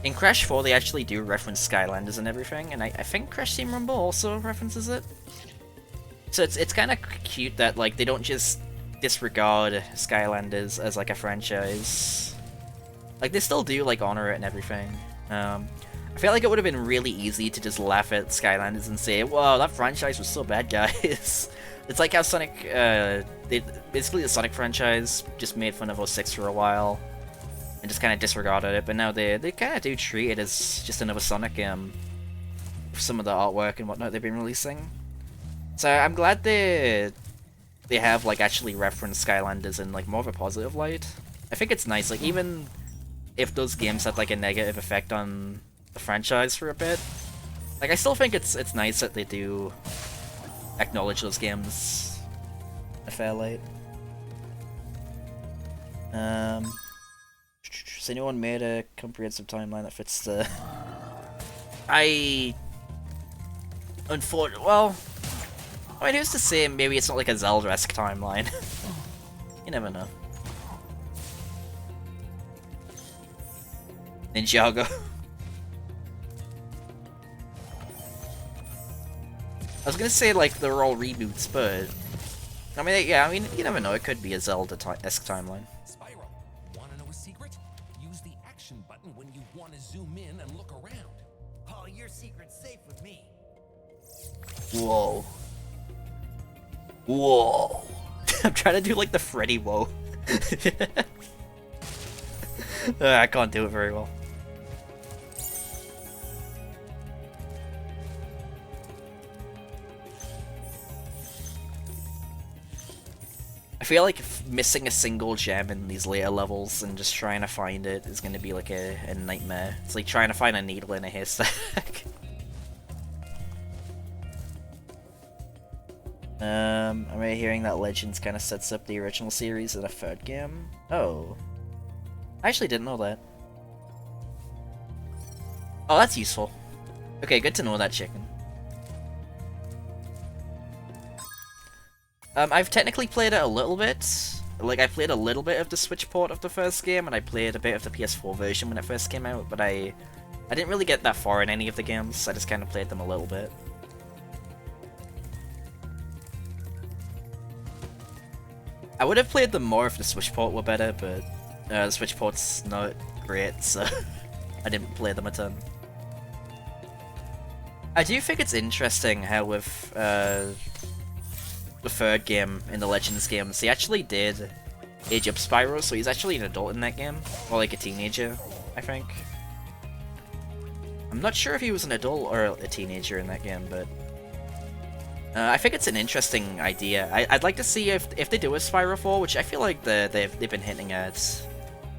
in Crash 4 they actually do reference Skylanders and everything, and I think Crash Team Rumble also references it. So it's kind of cute that, like, they don't just disregard Skylanders as like a franchise. Like they still do like honor it and everything. I feel like it would have been really easy to just laugh at Skylanders and say, "Whoa, that franchise was so bad, guys." It's like how Sonic, basically the Sonic franchise just made fun of 06 for a while and just kind of disregarded it, but now they kind of do treat it as just another Sonic game. For some of the artwork and whatnot they've been releasing. So I'm glad they have like actually referenced Skylanders in like more of a positive light. I think it's nice, like even if those games had like a negative effect on the franchise for a bit, like I still think it's nice that they do acknowledge those games in a fair light. Has anyone made a comprehensive timeline that fits the... Well, I mean, who's to say maybe it's not like a Zelda-esque timeline? You never know. Ninjago. I was gonna say like they're all reboots, but I mean, yeah, I mean, you never know. It could be a Zelda-esque timeline. Spyro, wanna know a secret? Use the action button when you wanna zoom in and look around. Oh, your secret's safe with me. Whoa. Whoa. I'm trying to do like the Freddy whoa. I can't do it very well. I feel like missing a single gem in these later levels and just trying to find it is going to be like a nightmare. It's like trying to find a needle in a haystack. I'm already hearing that Legends kind of sets up the original series in a third game. Oh. I actually didn't know that. Oh, that's useful. Okay, good to know that, chicken. I've technically played it a little bit. Like, I played a little bit of the Switch port of the first game, and I played a bit of the PS4 version when it first came out, but I didn't really get that far in any of the games. I just kind of played them a little bit. I would have played them more if the Switch port were better, but the Switch port's not great, so I didn't play them a ton. I do think it's interesting how with the third game in the Legends games, he actually did age up Spyro, so he's actually an adult in that game, or like a teenager, I think. I'm not sure if he was an adult or a teenager in that game, but I think it's an interesting idea. I'd like to see if they do a Spyro 4, which I feel like they've been hinting at.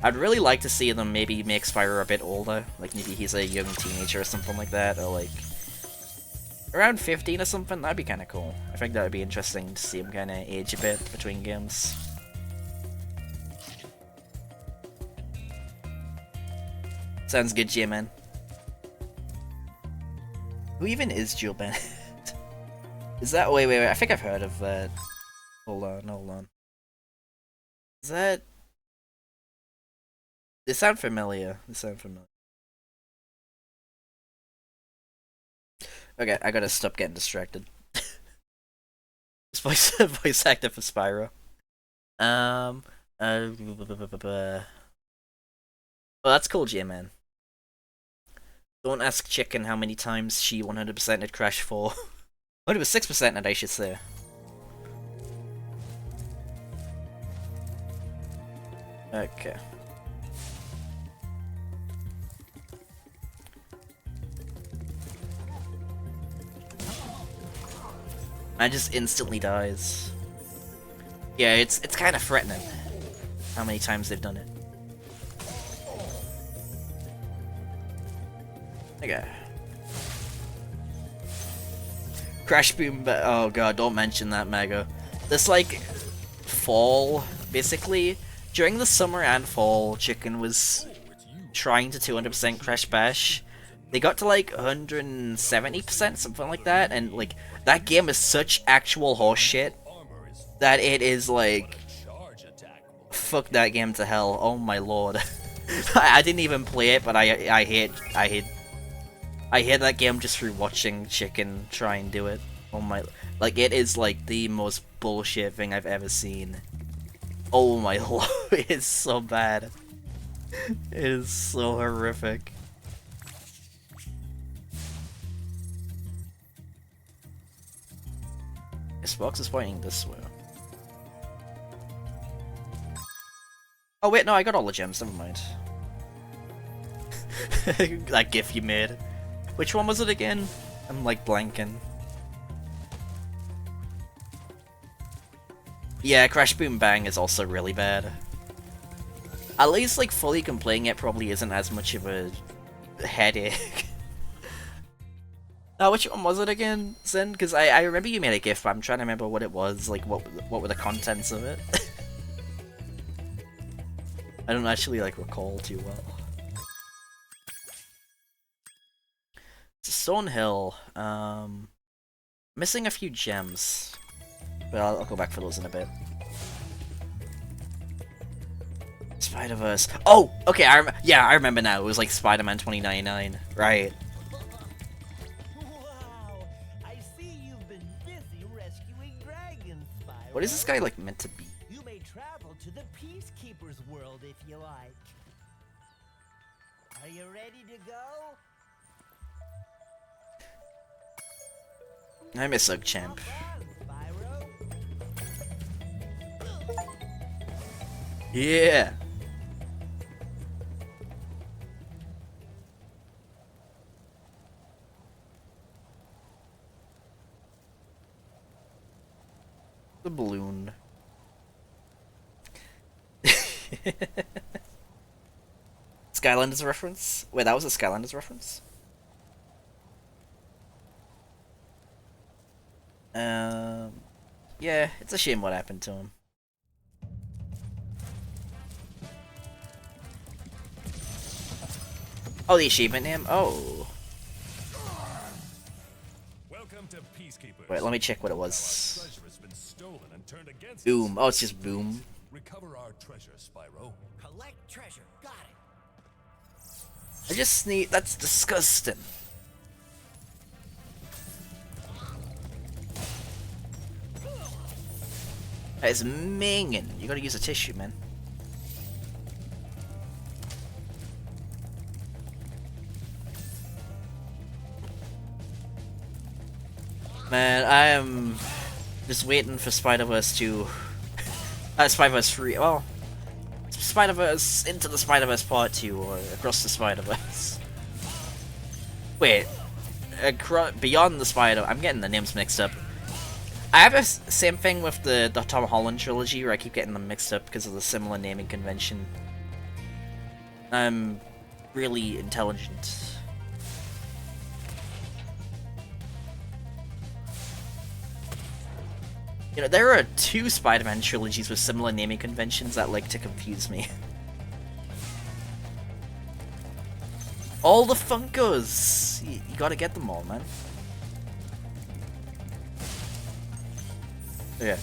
I'd really like to see them maybe make Spyro a bit older, like maybe he's a young teenager or something like that, or like around 15 or something. That'd be kind of cool. I think that would be interesting to see him kind of age a bit between games. Sounds good, J-Man. Who even is Jill Bennett? Is that... Wait, I think I've heard of that. Hold on. Is that... They sound familiar. Okay, I gotta stop getting distracted. This voice actor for Spyro. Oh, that's cool, J-Man. Don't ask Chicken how many times she 100%ed Crash 4. Oh, it was 6%ed, I should say. Okay. Man just instantly dies. Yeah, it's kind of threatening how many times they've done it. Okay. Crash Boom, oh god, don't mention that, Mega. This, like, fall, basically, during the summer and fall, Chicken was trying to 200% Crash Bash. They got to, like, 170%, something like that, and, like, that game is such actual horseshit that it is, like, fuck that game to hell, oh my lord. I didn't even play it, but I hate that game just through watching Chicken try and do it. Oh my... Like, it is, like, the most bullshit thing I've ever seen. Oh my lord, it is so bad. It is so horrific. This box is pointing this way. Oh wait, no, I got all the gems, never mind. That gif you made. Which one was it again? I'm like blanking. Yeah, Crash Boom Bang is also really bad. At least like fully completing it probably isn't as much of a headache. Now, which one was it again, Zen? Because I remember you made a gif, but I'm trying to remember what it was, like what were the contents of it. I don't actually like recall too well. It's a Stone Hill. Missing a few gems, but I'll go back for those in a bit. Spider-Verse. Oh, okay, I remember now. It was like Spider-Man 2099. Right. Wow, I see you've been busy rescuing dragons, Spyro. What is this guy like meant to be? You may travel to the Peacekeeper's world if you like. Are you ready to go? I miss Ugchamp. Spyro? Yeah. The balloon. Skylanders reference? Wait, that was a Skylanders reference? Yeah, it's a shame what happened to him. Oh, the achievement name? Oh. Welcome to Peacekeepers. Wait, let me check what it Our was. treasure has been stolen and turned against us. Boom. Oh, it's just boom. Recover our treasure, Spyro. Collect treasure. Got it. I just need. That's disgusting. That is minging. You gotta use a tissue, man. Man, I am just waiting for Spider-Verse 2. Spider-Verse 3. Well, Spider-Verse Into the Spider-Verse Part 2 or Across the Spider-Verse. Wait, Beyond the Spider. I'm getting the names mixed up. I have a same thing with the Tom Holland trilogy where I keep getting them mixed up because of the similar naming convention. I'm really intelligent. You know, there are 2 Spider-Man trilogies with similar naming conventions that like to confuse me. All the Funkos! You gotta get them all, man. Yeah.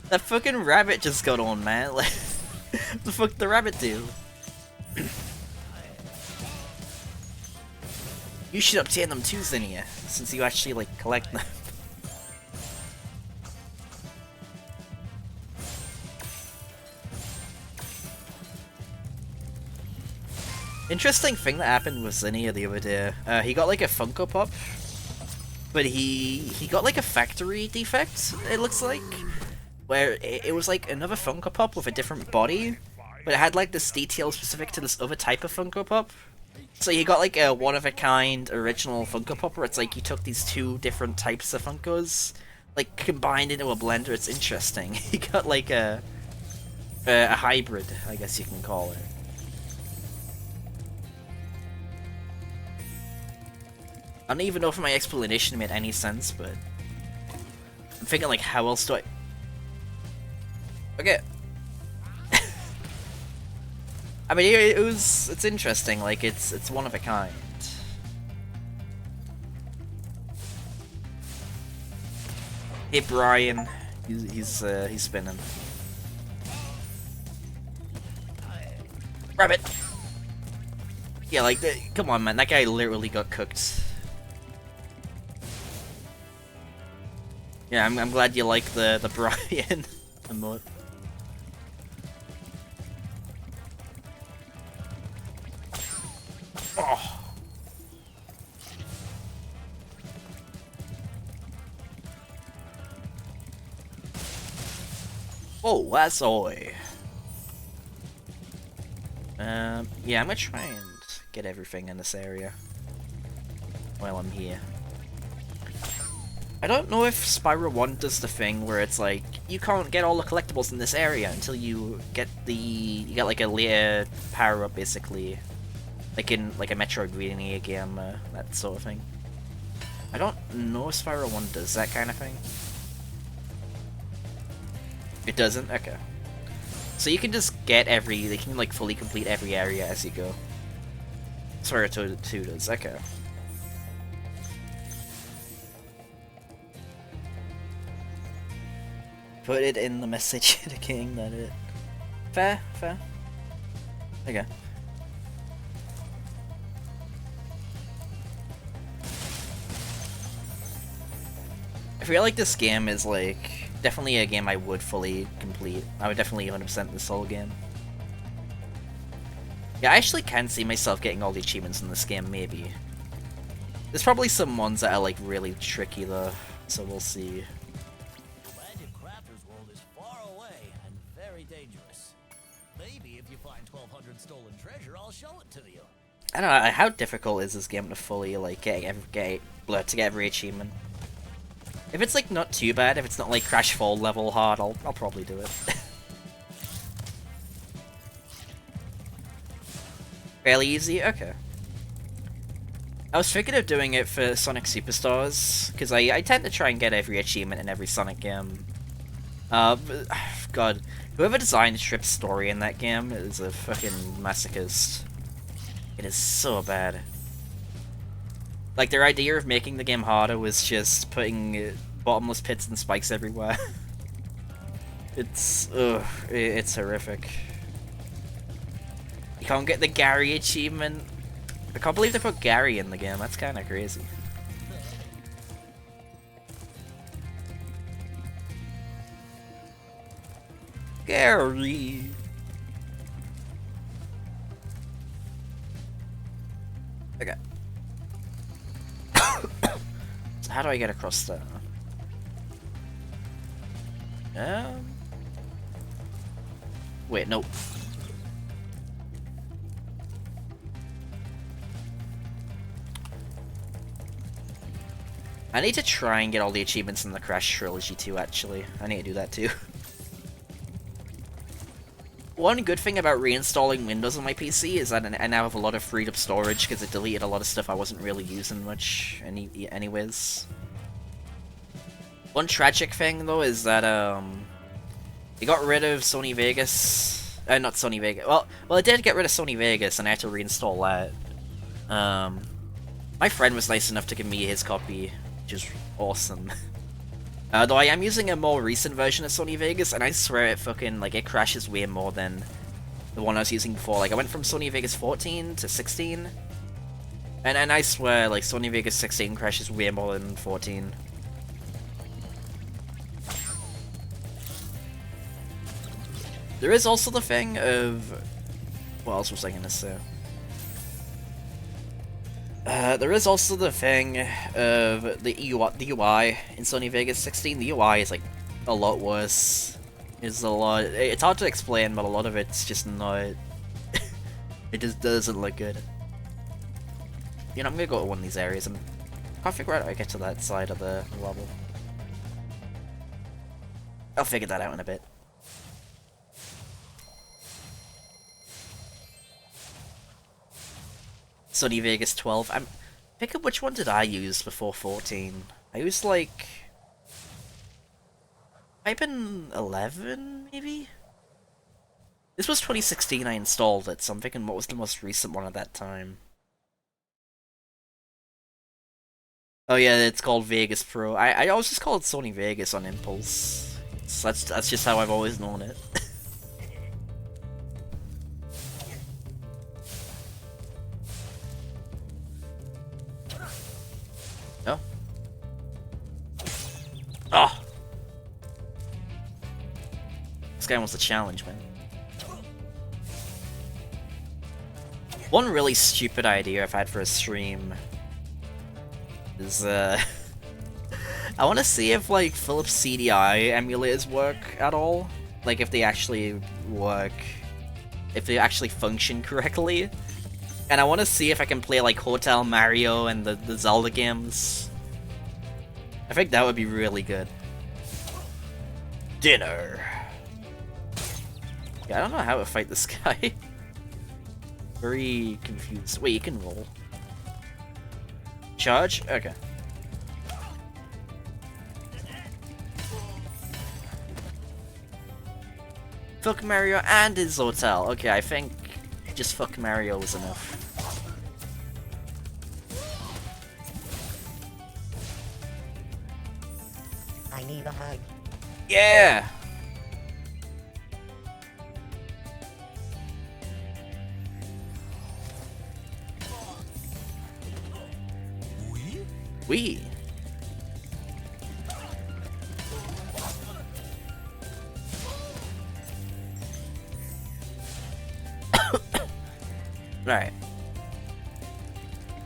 That fucking rabbit just got on, man. Like, what the fuck did the rabbit do? You should obtain them too, Zinnia, since you actually, like, collect them. Interesting thing that happened with Zinnia the other day. He got, like, a Funko Pop, but he got, like, a factory defect, it looks like, where it was, like, another Funko Pop with a different body, but it had, like, this detail specific to this other type of Funko Pop. So you got like a one-of-a-kind original Funko Pop where it's like you took these 2 different types of Funkos, like combined into a blender. It's interesting. You got like a hybrid, I guess you can call it. I don't even know if my explanation made any sense, but I'm thinking like how else do I... Okay. I mean, it's interesting, like, it's one of a kind. Hey, Brian. He's spinning. Rabbit! Yeah, like, come on, man, that guy literally got cooked. Yeah, I'm glad you like the Brian emote. Oh. Oh, that's oi. Yeah, I'm gonna try and get everything in this area while I'm here. I don't know if Spyro 1 does the thing where it's like, you can't get all the collectibles in this area until you get like a later power-up, basically. Like in, like a Metroidvania game, that sort of thing. I don't know if Spyro 1 does that kind of thing. It doesn't? Okay. So you can just get you can like fully complete every area as you go. Spyro 2 does, okay. put it in the message to King that it... Fair, fair. Okay. I feel like this game is like definitely a game I would fully complete. I would definitely 100% this whole game. Yeah, I actually can see myself getting all the achievements in this game, maybe. There's probably some ones that are like really tricky though, so we'll see. Magic Crafter's World is far away and very dangerous. Maybe if you find 1,200 stolen treasure, I'll show it to you. I don't know, how difficult is this game to fully like get every achievement? If it's like not too bad, if it's not like Crash Fall level hard, I'll probably do it. Fairly easy? Okay. I was thinking of doing it for Sonic Superstars, because I tend to try and get every achievement in every Sonic game. God, whoever designed Trip's story in that game is a fucking masochist. It is so bad. Like, their idea of making the game harder was just putting bottomless pits and spikes everywhere. It's horrific. You can't get the Gary achievement. I can't believe they put Gary in the game, that's kinda crazy. Gary! Okay. So how do I get across there? Wait, nope. I need to try and get all the achievements in the Crash Trilogy too, actually. I need to do that too. One good thing about reinstalling Windows on my PC is that I now have a lot of freed up storage because it deleted a lot of stuff I wasn't really using much anyways. One tragic thing though is that they got rid of Sony Vegas. Not Sony Vegas. Well, I did get rid of Sony Vegas and I had to reinstall that. My friend was nice enough to give me his copy, which is awesome. Though I am using a more recent version of Sony Vegas, and I swear it fucking, like, it crashes way more than the one I was using before. Like, I went from Sony Vegas 14 to 16, and I swear, like, Sony Vegas 16 crashes way more than 14. There is also the thing of... What else was I gonna say? There is also the thing of the UI in Sony Vegas 16. The UI is like a lot worse. It's it's hard to explain, but a lot of it's just not. It just doesn't look good. You know, I'm gonna go to one of these areas and I can't figure out how I get to that side of the level. I'll figure that out in a bit. Sony Vegas 12. Pick up which one did I use before 14? I used like... I've been 11, maybe? This was 2016 I installed it, so I'm thinking what was the most recent one at that time? Oh yeah, it's called Vegas Pro. I always just call it Sony Vegas on impulse. So that's just how I've always known it. No? Oh! This guy wants a challenge, man. One really stupid idea I've had for a stream is, I want to see if, like, Philips CDI emulators work at all. Like, if they actually work. If they actually function correctly. And I want to see if I can play, like, Hotel Mario and the Zelda games. I think that would be really good. Dinner. Yeah, I don't know how to fight this guy. Very confused. Wait, you can roll. Charge? Okay. Fuck Mario and his hotel. Okay, I think just fuck Mario was enough. I need a hug. Yeah! We. Alright.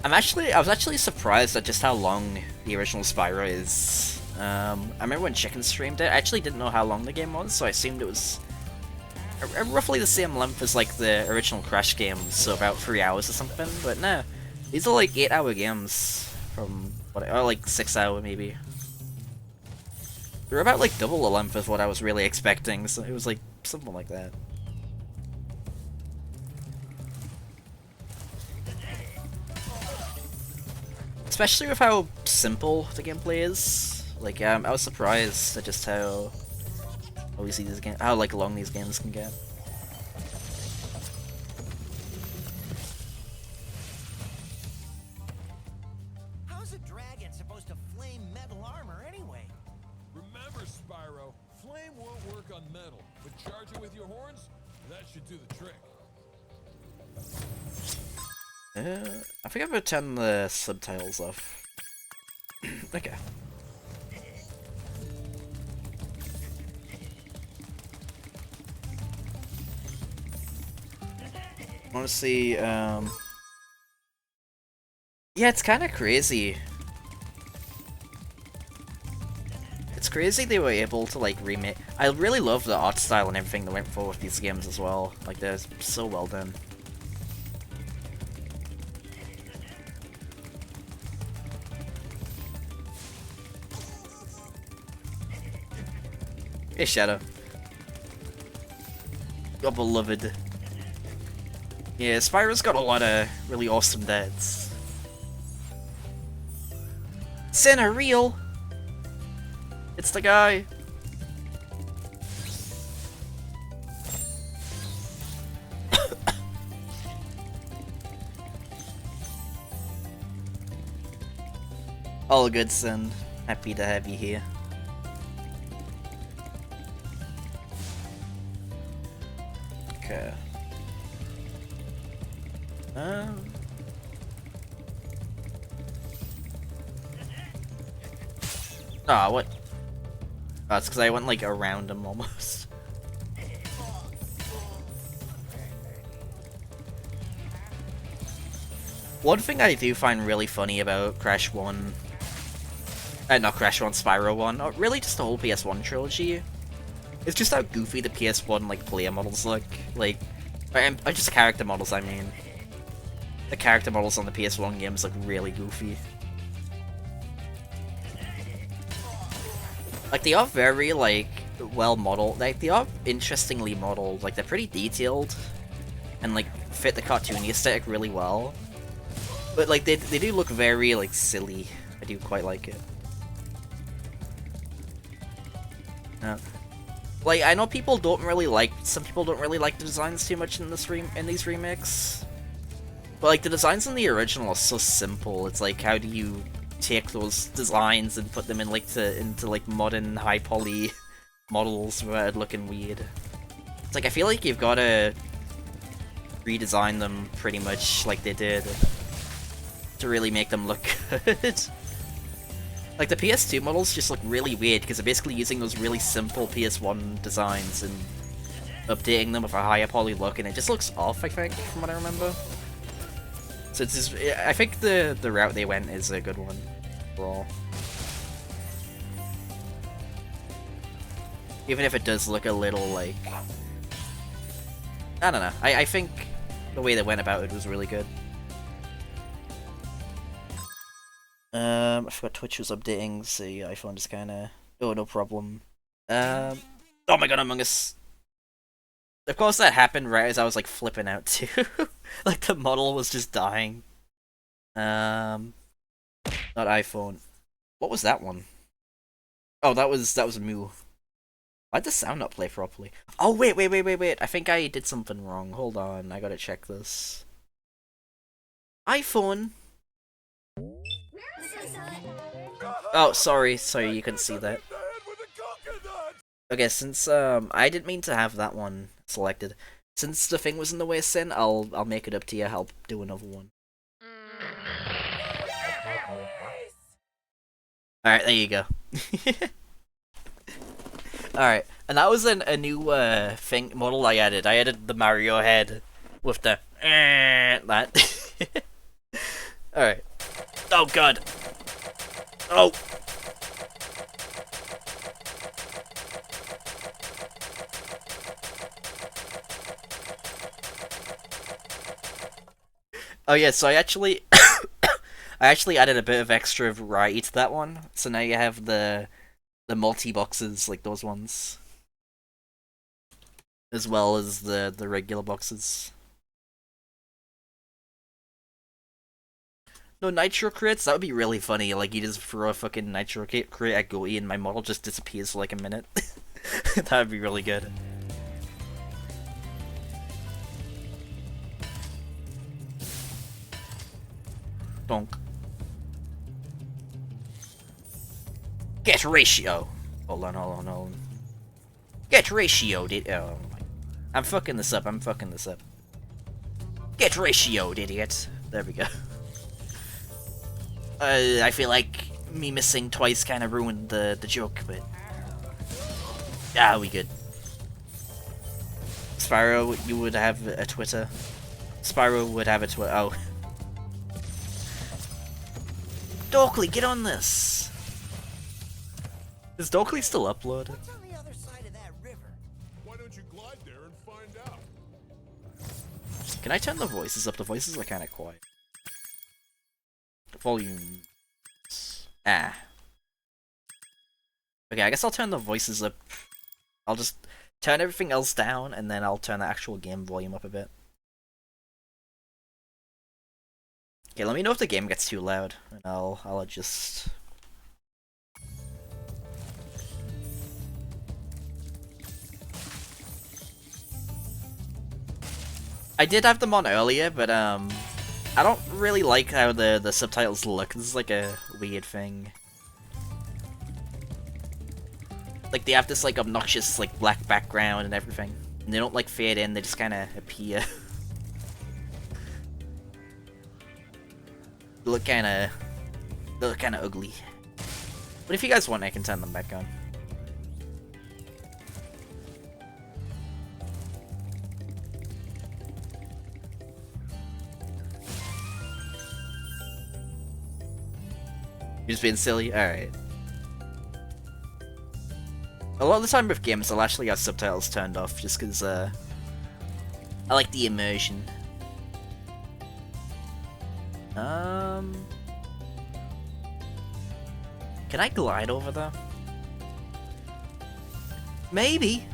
I was actually surprised at just how long the original Spyro is. I remember when Chicken streamed it, I actually didn't know how long the game was, so I assumed it was roughly the same length as like the original Crash games, so about 3 hours or something, but no. These are like 8-hour games from, or like 6 hour maybe. They're about like double the length of what I was really expecting, so it was like something like that. Especially with how simple the gameplay is. Like, I was surprised at just how easy these games, how like long these games can get. How's a dragon supposed to flame metal armor anyway? Remember, Spyro, flame won't work on metal, but charge it with your horns, that should do the trick. I think I'm gonna turn the subtitles off. Okay. I wanna see, yeah, it's kinda crazy. It's crazy they were able to, like, remake. I really love the art style and everything that went for with these games as well. Like, they're so well done. Hey, Shadow. Your beloved. Yeah, Spyro's got a lot of really awesome dads. Sinner real! It's the guy! All good, son. Happy to have you here. Okay. Ah, what? Oh, it's because I went like around him almost. One thing I do find really funny about Crash 1, not Crash 1, Spyro 1, or really just the whole PS1 trilogy, it's just how goofy the PS1 like player models look. Like, just character models, I mean. The character models on the PS1 games look really goofy. Like, they are very, like, well modeled. Like, they are interestingly modeled. Like, they're pretty detailed. And, like, fit the cartoony aesthetic really well. But, like, they do look very, like, silly. I do quite like it. Like, I know people don't really like, some people don't really like the designs too much in these remakes. But, like, the designs in the original are so simple. It's like, how do you take those designs and put them in, like, into, like, modern high poly models without it looking weird? It's like, I feel like you've gotta redesign them pretty much like they did to really make them look good. Like, the PS2 models just look really weird because they're basically using those really simple PS1 designs and updating them with a higher poly look, and it just looks off, I think, from what I remember. So it's just, I think the route they went is a good one overall. Even if it does look a little, like, I don't know. I think the way they went about it was really good. I forgot Twitch was updating, so the iPhone just kinda... Oh, no problem. Oh my god, Among Us... Of course that happened right as I was, like, flipping out, too. Like, the model was just dying. Not iPhone. What was that one? Oh, that was Moo. Why'd the sound not play properly? Oh, wait. I think I did something wrong. Hold on, I gotta check this. iPhone! Oh, sorry, you couldn't see that. Okay, since, I didn't mean to have that one selected. Since the thing was in the way, Sin, I'll make it up to you. I'll do another one. Alright, there you go. Alright, and that was a new thing model I added. I added the Mario head with the that. Alright. Oh god. Oh. Oh yeah, so I actually added a bit of extra variety to that one. So now you have the multi boxes, like those ones, as well as the regular boxes. No nitro crits? That would be really funny. Like you just throw a fucking nitro crit at Goaty and my model just disappears for like a minute. That would be really good. Donk. Get ratio. Hold on. Get ratioed, oh my. I'm fucking this up. Get ratioed, idiot. There we go. I feel like me missing twice kind of ruined the joke, but we good. Spyro, you would have a Twitter. Spyro would have a Twitter. Oh. Dorkly, get on this! Is Dorkly still uploaded? What's on the other side of that river? Why don't you glide there and find out? Can I turn the voices up? The voices are kind of quiet. Volume. Ah. Okay, I guess I'll turn the voices up. I'll just turn everything else down, and then I'll turn the actual game volume up a bit. Okay, let me know if the game gets too loud, and I'll adjust. I did have them on earlier, but I don't really like how the subtitles look. This is like a weird thing. Like they have this like obnoxious like black background and everything, and they don't like fade in. They just kind of appear. They look kind of ugly. But if you guys want, I can turn them back on. You're just being silly? Alright. A lot of the time with games, I'll actually have subtitles turned off just because I like the immersion. Can I glide over there? Maybe.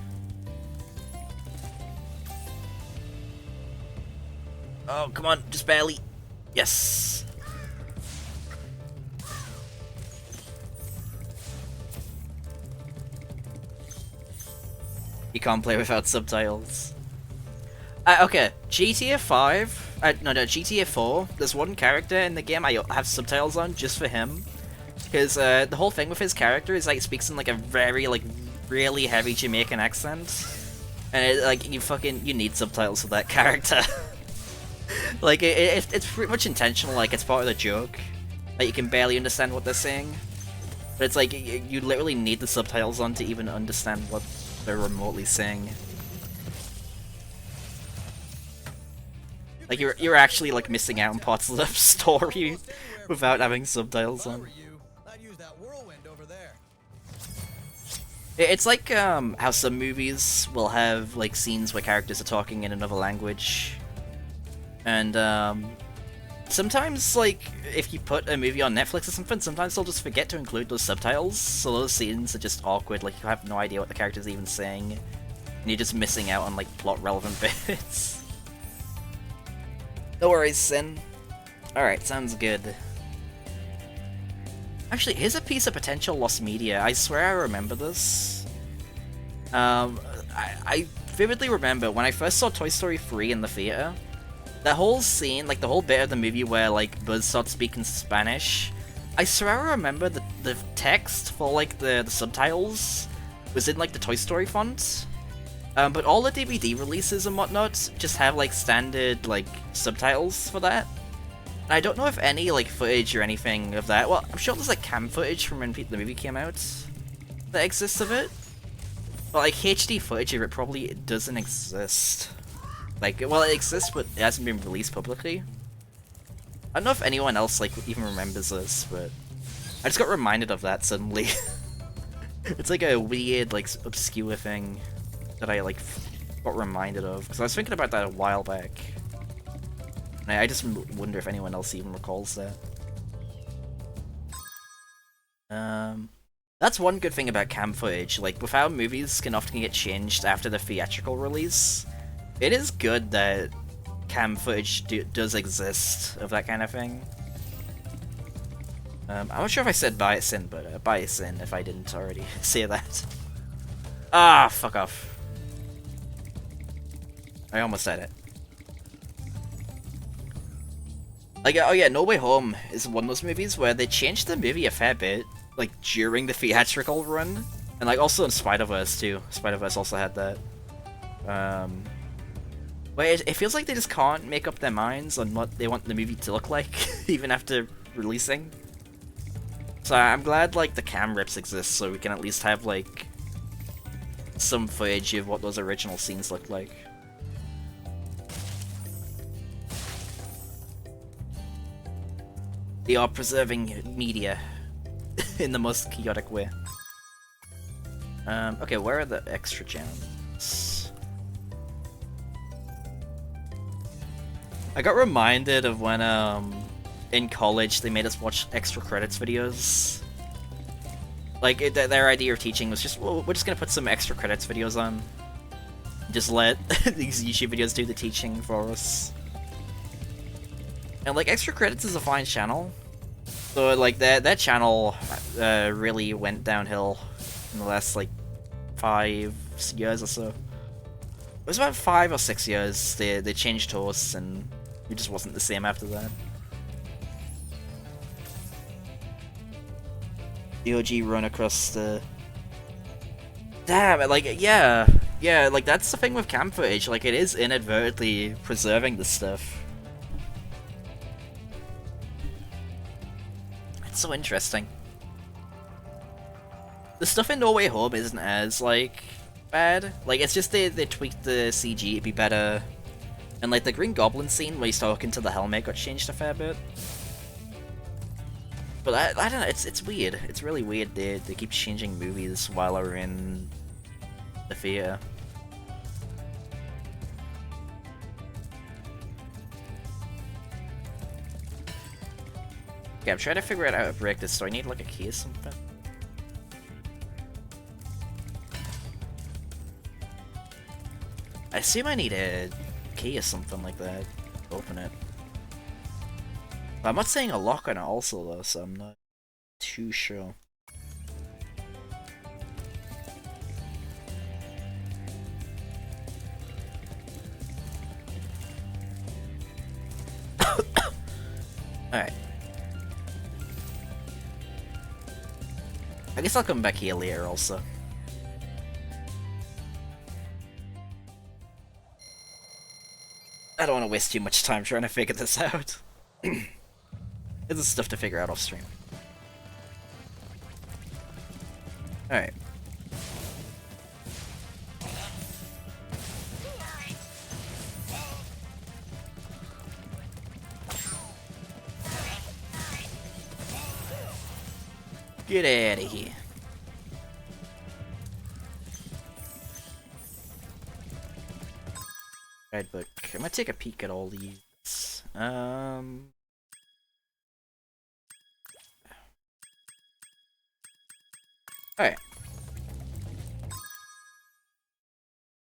Oh, come on, just barely. Yes. You can't play without subtitles. Okay, GTA 5, no, GTA 4, there's one character in the game I have subtitles on just for him. Because the whole thing with his character is like he speaks in like a very, like, really heavy Jamaican accent. And you need subtitles for that character. Like, it's pretty much intentional, like it's part of the joke. Like you can barely understand what they're saying. But it's like, you literally need the subtitles on to even understand what they're remotely saying. Like you're actually like missing out on parts of the story without having subtitles on. It's like how some movies will have like scenes where characters are talking in another language, and sometimes like if you put a movie on Netflix or something, sometimes they'll just forget to include those subtitles, so those scenes are just awkward. Like you have no idea what the character's even saying, and you're just missing out on like plot relevant bits. No worries, Sin. Alright, sounds good. Actually, here's a piece of potential lost media. I swear I remember this. I vividly remember when I first saw Toy Story 3 in the theater, that whole scene, like the whole bit of the movie where like Buzz starts speaking Spanish, I swear I remember the text for like the subtitles was in like the Toy Story font. But all the DVD releases and whatnot just have like standard like subtitles for that. I don't know if any like footage or anything of that. Well, I'm sure there's like cam footage from when the movie came out that exists of it. But like HD footage of it probably doesn't exist. Like, well, it exists, but it hasn't been released publicly. I don't know if anyone else like even remembers this, but I just got reminded of that suddenly. It's like a weird, like obscure thing that I like got reminded of because I was thinking about that a while back. And I just wonder if anyone else even recalls that. That's one good thing about cam footage. Like, with how movies can often get changed after the theatrical release, it is good that cam footage does exist of that kind of thing. I'm not sure if I said Biosin, but Biosin if I didn't already say that. Ah, fuck off. I almost said it. Like, oh yeah, No Way Home is one of those movies where they changed the movie a fair bit, like, during the theatrical run. And, like, also in Spider-Verse, too. Spider-Verse also had that. But it feels like they just can't make up their minds on what they want the movie to look like, even after releasing. So I'm glad, like, the cam rips exist, so we can at least have, like, some footage of what those original scenes looked like. They are preserving media in the most chaotic way. Okay, where are the extra gems? I got reminded of when, in college they made us watch extra credits videos. Like, their idea of teaching was just, well, we're just gonna put some extra credits videos on. Just let these YouTube videos do the teaching for us. And, like, Extra Credits is a fine channel. So, like, that channel really went downhill in the last, like, 5 years or so. It was about 5 or 6 years. They changed hosts, and it just wasn't the same after that. The OG run across the... Damn, like, yeah, like, that's the thing with cam footage. Like, it is inadvertently preserving this stuff. So interesting. The stuff in No Way Home isn't as, like, bad. Like, it's just they tweaked the CG to be better. And, like, the Green Goblin scene where he's talking to the helmet got changed a fair bit. But I don't know, it's weird. It's really weird they keep changing movies while they're in the theater. Okay, I'm trying to figure out how to break this, so I need like a key or something. I assume I need a key or something like that to open it. But I'm not saying a lock on it also though, so I'm not too sure. Alright. I guess I'll come back here later also. I don't want to waste too much time trying to figure this out. This is stuff to figure out off stream. Alright. Get out of here. Red book. I'm gonna take a peek at all these. Alright.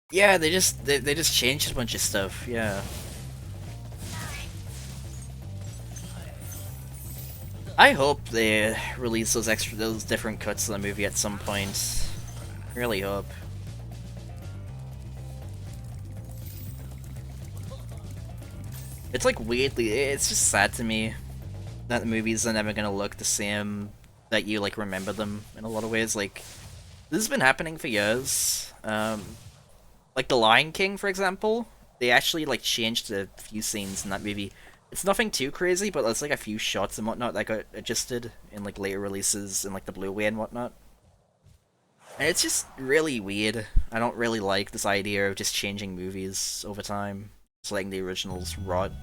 Yeah, they just changed a bunch of stuff, yeah. I hope they release those different cuts of the movie at some point. Really hope. It's like weirdly, it's just sad to me that the movies are never gonna look the same that you like remember them in a lot of ways. Like, this has been happening for years. Like The Lion King, for example, they actually like changed a few scenes in that movie It's nothing too crazy, but there's like a few shots and whatnot that got adjusted in like later releases and like the Blu-ray and whatnot. And it's just really weird. I don't really like this idea of just changing movies over time. It's letting the originals rot.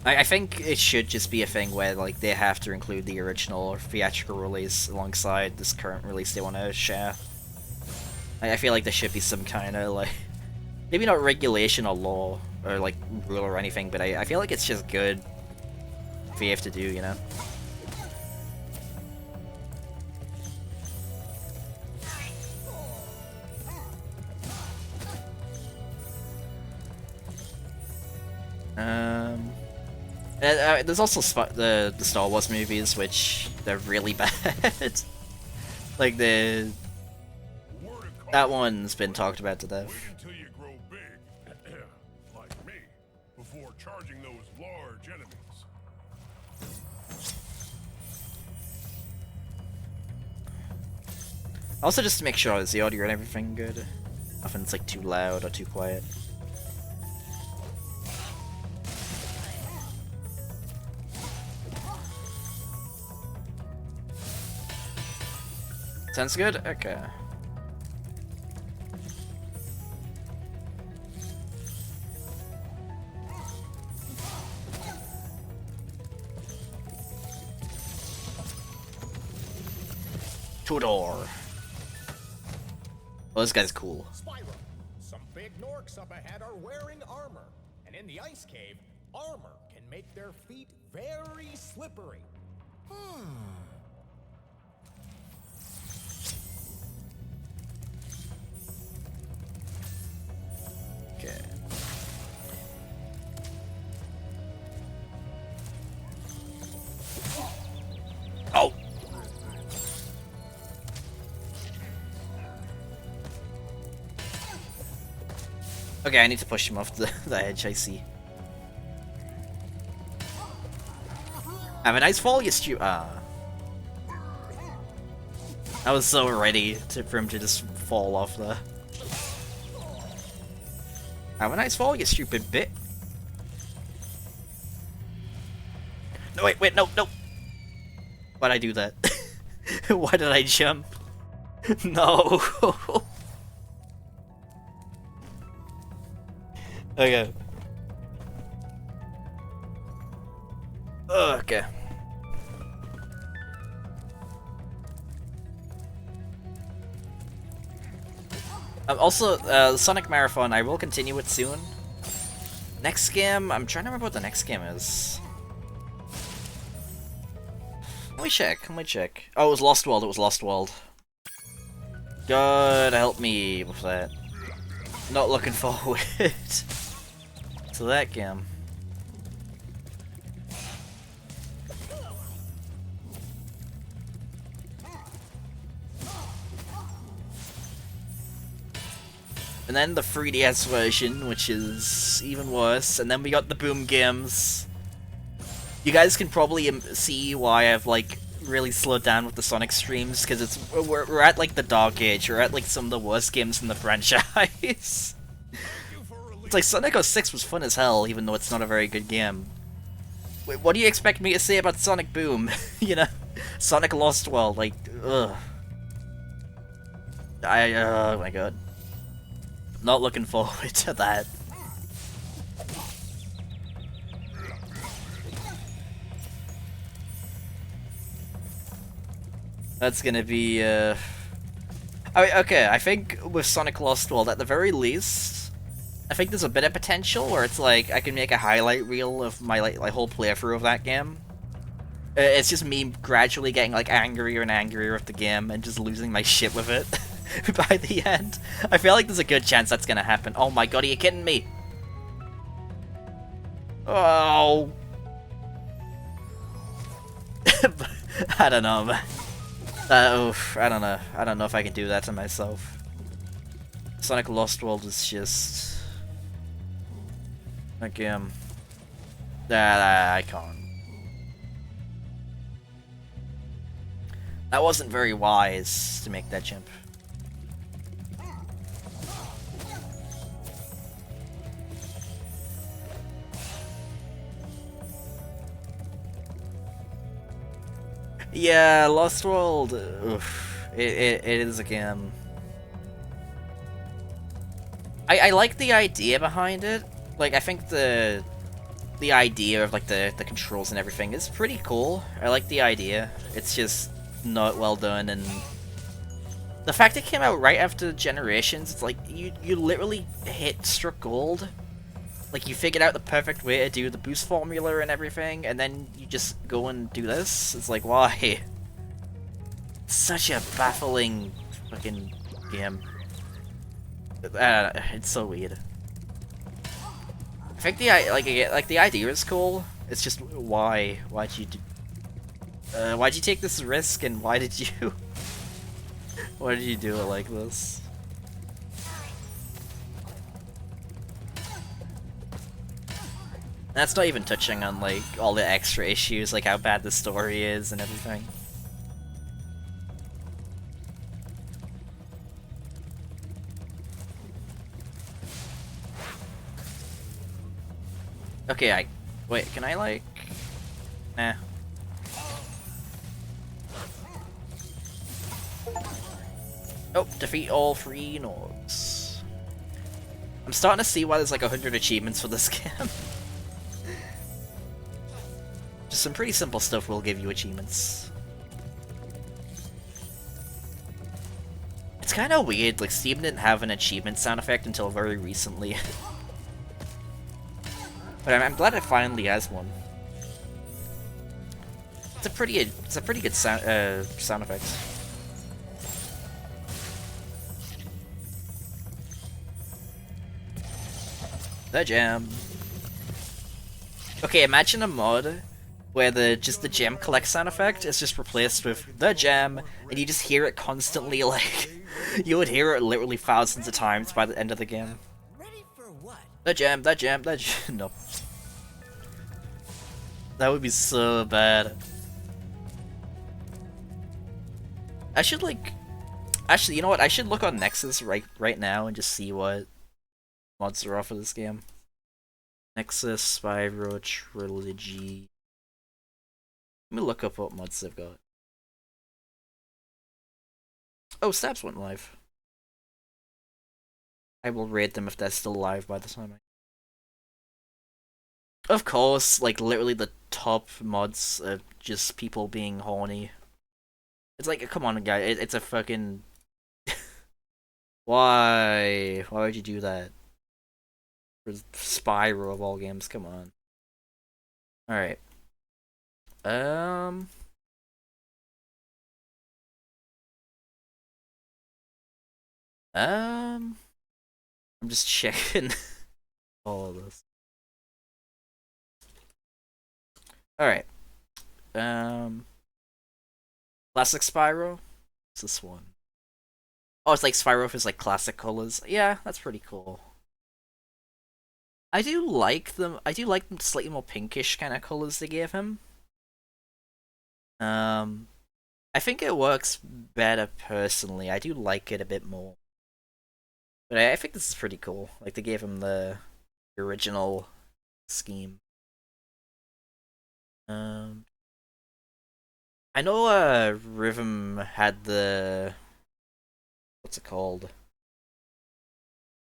I think it should just be a thing where like they have to include the original or theatrical release alongside this current release they want to share. I feel like there should be some kind of like, maybe not regulation or law or like rule or anything, but I feel like it's just good if you have to do, you know? There's also the Star Wars movies, which they're really bad. Like that one's been talked about to death. Wait until you grow big, like me, before charging those large enemies. Also, just to make sure is the audio and everything good. Often it's like too loud or too quiet. Sounds good? Okay. Tudor. Oh, this guy's cool. Spyro, some big Norks up ahead are wearing armor, and in the ice cave, armor can make their feet very slippery. Okay. Oh! Okay, I need to push him off the edge, I see. Have a nice fall, you I was so ready for him to just fall off there. Have a nice fall, you stupid bit. No, wait, no. Why'd I do that? Why did I jump? No. Okay. Okay. Also, Sonic Marathon, I will continue it soon. Next game, I'm trying to remember what the next game is. Let me check. Oh, it was Lost World, God help me with that. Not looking forward to that game. And then the 3DS version, which is even worse. And then we got the Boom games. You guys can probably see why I've like really slowed down with the Sonic streams, because we're at like the dark age. We're at like some of the worst games in the franchise. It's like Sonic 06 was fun as hell, even though it's not a very good game. Wait, what do you expect me to say about Sonic Boom? You know, Sonic Lost World, like, ugh. Oh my god. Not looking forward to that. That's gonna be, I mean, okay, I think with Sonic Lost World, at the very least, I think there's a bit of potential where it's like, I can make a highlight reel of my whole playthrough of that game. It's just me gradually getting like angrier and angrier with the game and just losing my shit with it by the end. I feel like there's a good chance that's gonna happen. Oh my god, are you kidding me? Oh. I don't know, man. Oof, I don't know. I don't know if I can do that to myself. Sonic Lost World is just... like, I can't. That wasn't very wise to make that jump. Yeah, Lost World. Oof. It is a game. I like the idea behind it. Like, I think the idea of like the controls and everything is pretty cool. I like the idea. It's just not well done, and the fact it came out right after Generations, it's like you literally struck gold. Like, you figured out the perfect way to do the boost formula and everything, and then you just go and do this? It's like, why? It's such a baffling fucking game. It's so weird. I think the idea is cool. It's just why'd you take this risk, and why did you why did you do it like this? That's not even touching on like all the extra issues, like how bad the story is and everything. Okay, wait, can I like... Nah. Oh, defeat all 3 Norgs. I'm starting to see why there's like 100 achievements for this game. Just some pretty simple stuff will give you achievements. It's kind of weird, like Steam didn't have an achievement sound effect until very recently. But I'm glad it finally has one. It's a pretty good sound effect. The gem. Okay, imagine a mod where the gem collect sound effect is just replaced with the gem, and you just hear it constantly. Like you would hear it literally thousands of times by the end of the game. Ready for what? The gem. No. That would be so bad. I should like... Actually, you know what? I should look on Nexus right now and just see what mods are off for this game. Nexus, Spyro, Trilogy... Let me look up what mods they've got. Oh, Stabs went live. I will raid them if they're still live by the time Of course, like, literally the top mods are just people being horny. It's like, come on, guy, it's a fucking... Why? Why would you do that? For Spyro of all games, come on. Alright. I'm just checking all of this. Alright. Classic Spyro? What's this one? Oh, it's like Spyro with his like classic colors. Yeah, that's pretty cool. I do like them slightly more pinkish kind of colors they gave him. I think it works better personally. I do like it a bit more. But I think this is pretty cool. Like, they gave him the original scheme. I know Rhythm had the... What's it called?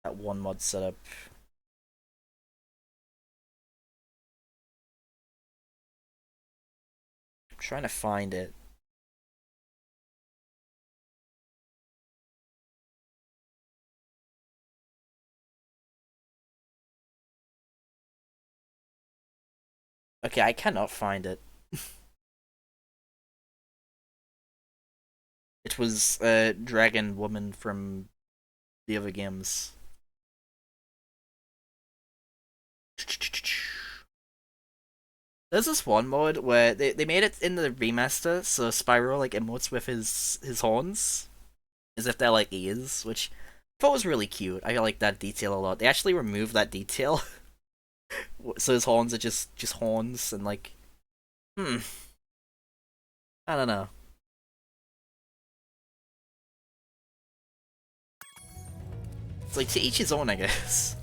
That one mod setup. I'm trying to find it. Okay, I cannot find it. It was Dragon Woman from the other games. There's this one mod where they made it in the remaster, so Spyro like emotes with his horns, as if they're like ears, which I thought was really cute. I like that detail a lot. They actually removed that detail, so his horns are just horns, and like, I don't know. It's like to each his own, I guess.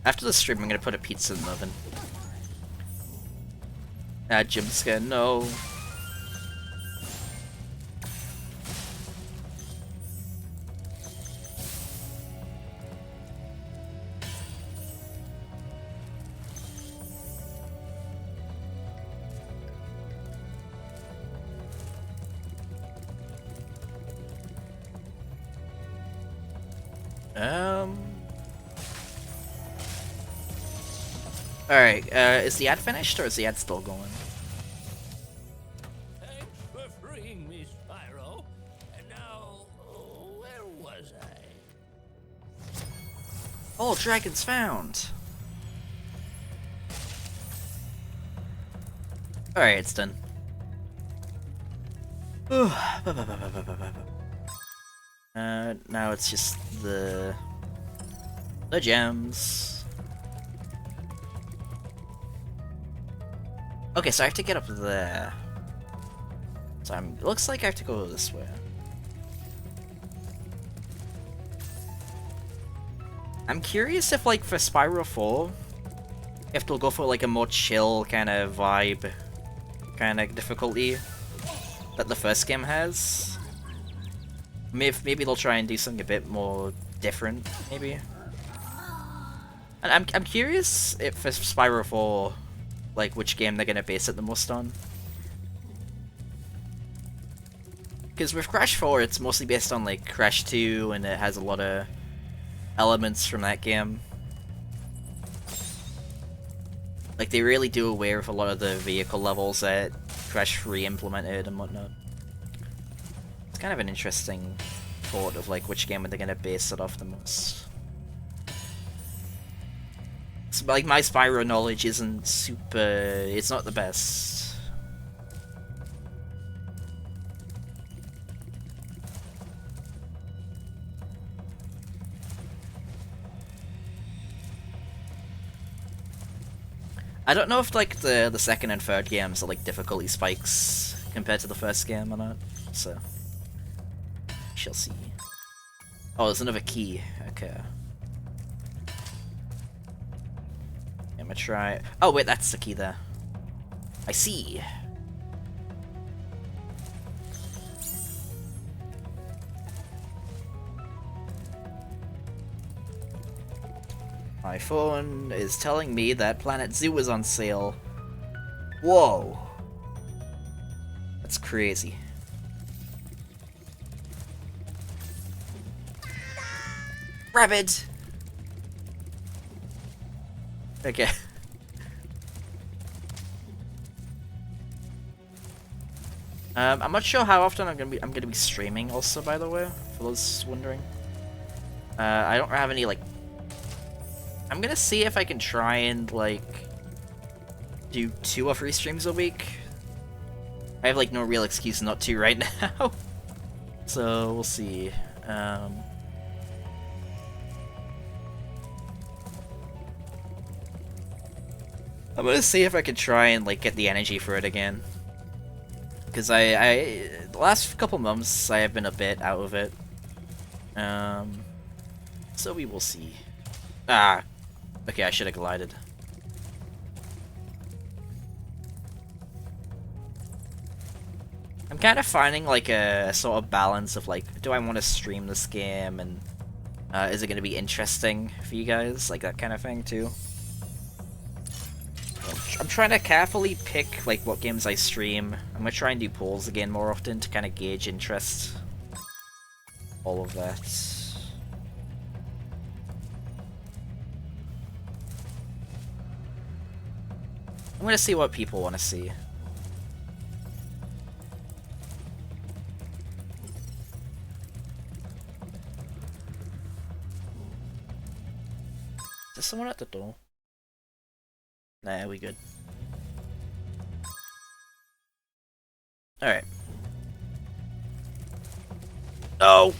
After the stream, I'm gonna put a pizza in the oven. Jump scare, no. Alright, is the ad finished or is the ad still going? Thanks for freeing me, Spyro. And now, where was I? Oh, dragons found! Alright, it's done. Now it's just the gems. Okay, so I have to get up there. So it looks like I have to go this way. I'm curious if, like, for Spyro 4, if they'll go for, like, a more chill kind of vibe, kind of difficulty that the first game has. Maybe they'll try and do something a bit more different, maybe. And I'm curious if for Spyro 4, like, which game they're gonna base it the most on. Because with Crash 4, it's mostly based on, like, Crash 2, and it has a lot of elements from that game. Like, they really do away with a lot of the vehicle levels that Crash 3 implemented and whatnot. It's kind of an interesting thought of, like, which game are they gonna base it off the most. So, like, my Spyro knowledge isn't super... it's not the best. I don't know if, like, the second and third games are, like, difficulty spikes compared to the first game or not, so... shall see. Oh, there's another key. Okay. I'm gonna try... oh, wait, that's the key there. I see. My phone is telling me that Planet Zoo is on sale. Whoa. That's crazy. Rabbit! Okay. I'm not sure how often I'm gonna be streaming also, by the way, for those wondering. I don't have any, like... I'm gonna see if I can try and, like, do 2 or 3 streams a week. I have, like, no real excuse not to right now. So, we'll see. I'm gonna see if I can try and, like, get the energy for it again. Because the last couple months I have been a bit out of it. So we will see. Ah, okay, I should have glided. I'm kind of finding, like, a sort of balance of, like, do I want to stream this game, and is it going to be interesting for you guys, like that kind of thing too. I'm trying to carefully pick, like, what games I stream. I'm gonna try and do polls again more often to kind of gauge interest. All of that. I'm gonna see what people want to see. Is there someone at the door? Nah, we good. Alright. No!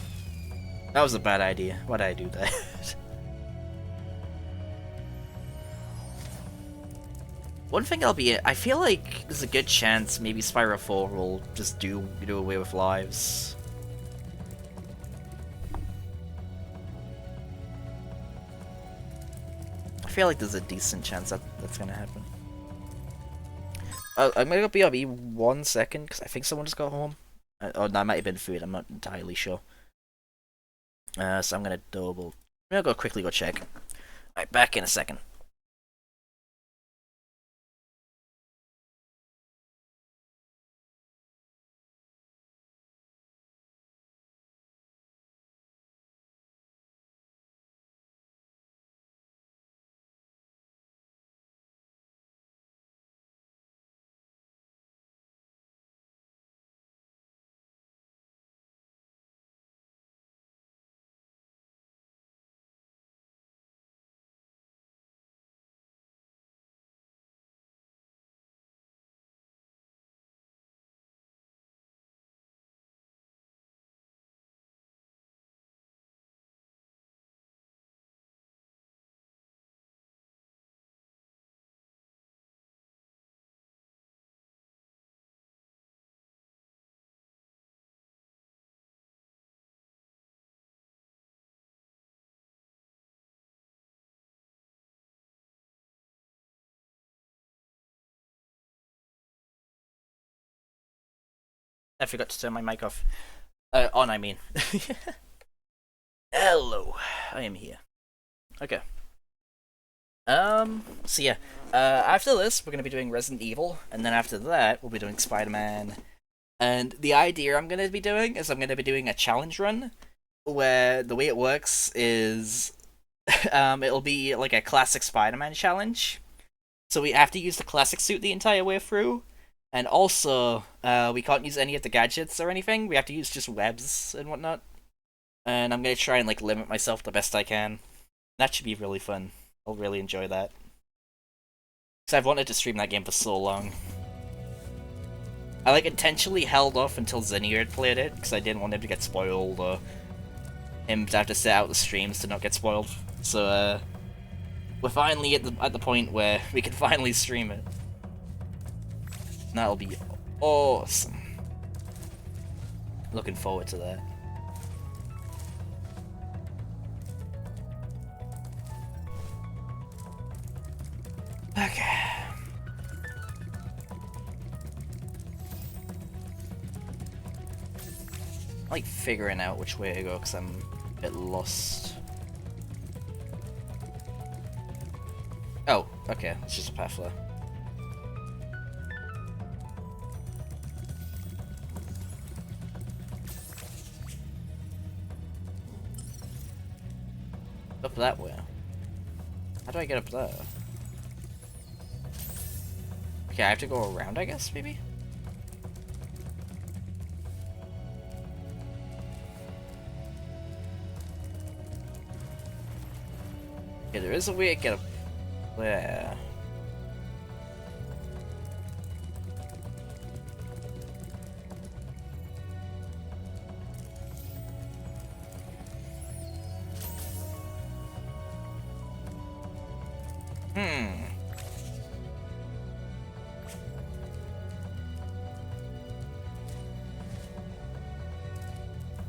That was a bad idea. Why did I do that? One thing I feel like there's a good chance maybe Spyro 4 will just do away with lives. I feel like there's a decent chance that that's gonna happen. I'm gonna go BRB 1 second, because I think someone just got home. Oh, that might have been food, I'm not entirely sure. So I'm gonna go quickly go check. Alright, back in a second. I forgot to turn my mic off. On, I mean. Hello, I am here. Okay. So yeah, after this, we're gonna be doing Resident Evil, and then after that, we'll be doing Spider-Man. And the idea I'm gonna be doing is I'm gonna be doing a challenge run, where the way it works is, it'll be like a classic Spider-Man challenge. So we have to use the classic suit the entire way through. And also, we can't use any of the gadgets or anything. We have to use just webs and whatnot. And I'm gonna try and like limit myself the best I can. That should be really fun. I'll really enjoy that. Because I've wanted to stream that game for so long. I like intentionally held off until Zinnier had played it, because I didn't want him to get spoiled, or him to have to set out the streams to not get spoiled. So, we're finally at the point where we can finally stream it. That'll be awesome. Looking forward to that. Okay. I like figuring out which way to go because I'm a bit lost. Oh, okay. It's just a path there. Up that way. How do I get up there? Okay, I have to go around, I guess, maybe? Okay, there is a way to get up there.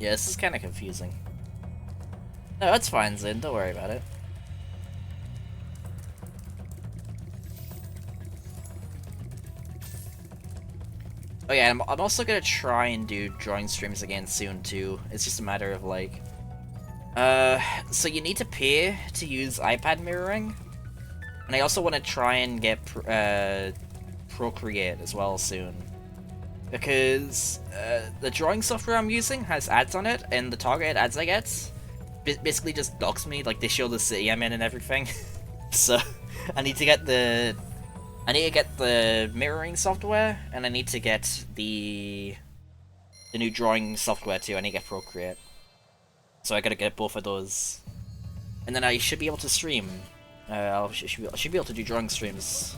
Yeah, this is kind of confusing. No, that's fine, Zin. Don't worry about it. Oh yeah, I'm also gonna try and do drawing streams again soon too. It's just a matter of like... so you need to pay to use iPad mirroring. And I also want to try and get Procreate as well soon. Because the drawing software I'm using has ads on it, and the targeted ads I get basically just dox me, like they show the city I'm in and everything. So I need to get the mirroring software, and I need to get the new drawing software too. I need to get Procreate. So I gotta get both of those, and then I should be able to stream. I should be able to do drawing streams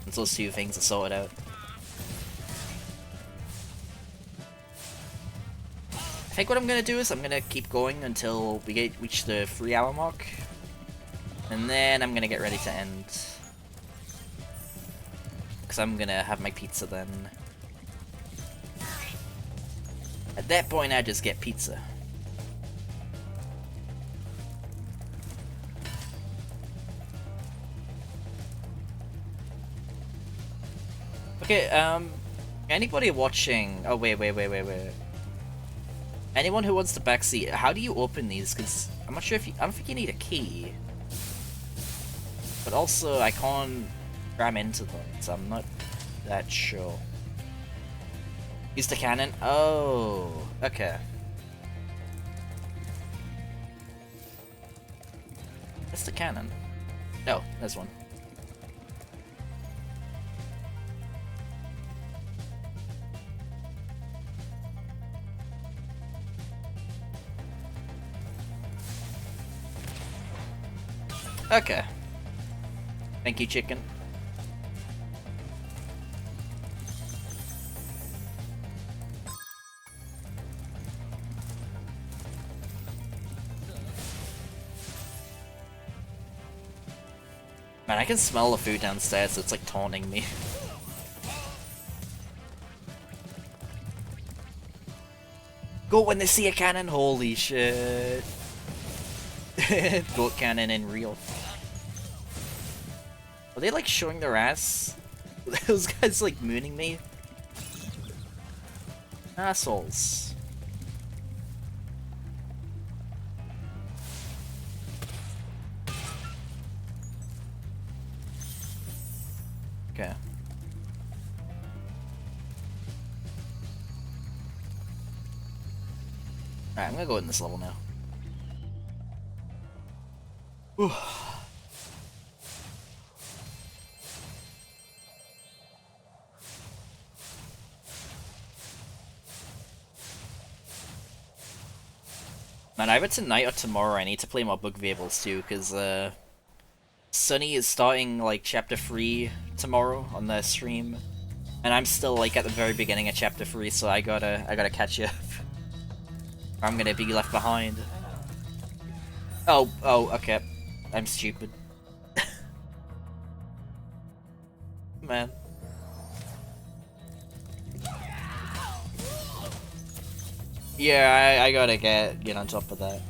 once those two things are sorted out. I think what I'm gonna do is I'm gonna keep going until we reach the 3-hour mark, and then I'm gonna get ready to end. Because I'm gonna have my pizza then. At that point, I just get pizza. Okay, anybody watching... Oh, wait. Anyone who wants the backseat, how do you open these? Because I'm not sure if you... I don't think you need a key. But also, I can't ram into them, so I'm not that sure. Use the cannon? Oh, okay. What's the cannon? No, there's one. Okay. Thank you, chicken. Man, I can smell the food downstairs, it's like taunting me. Go when they see a cannon, holy shit. Goat cannon in real. Are they like showing their ass? Those guys like mooning me? Assholes. Okay. Alright, I'm gonna go in this level now. Whew. Man, either tonight or tomorrow I need to play more Book Fables too, because Sunny is starting like chapter 3 tomorrow on their stream. And I'm still like at the very beginning of chapter 3, so I gotta catch up. Or I'm gonna be left behind. Oh, okay. I'm stupid. Man. Yeah, I gotta get on top of that.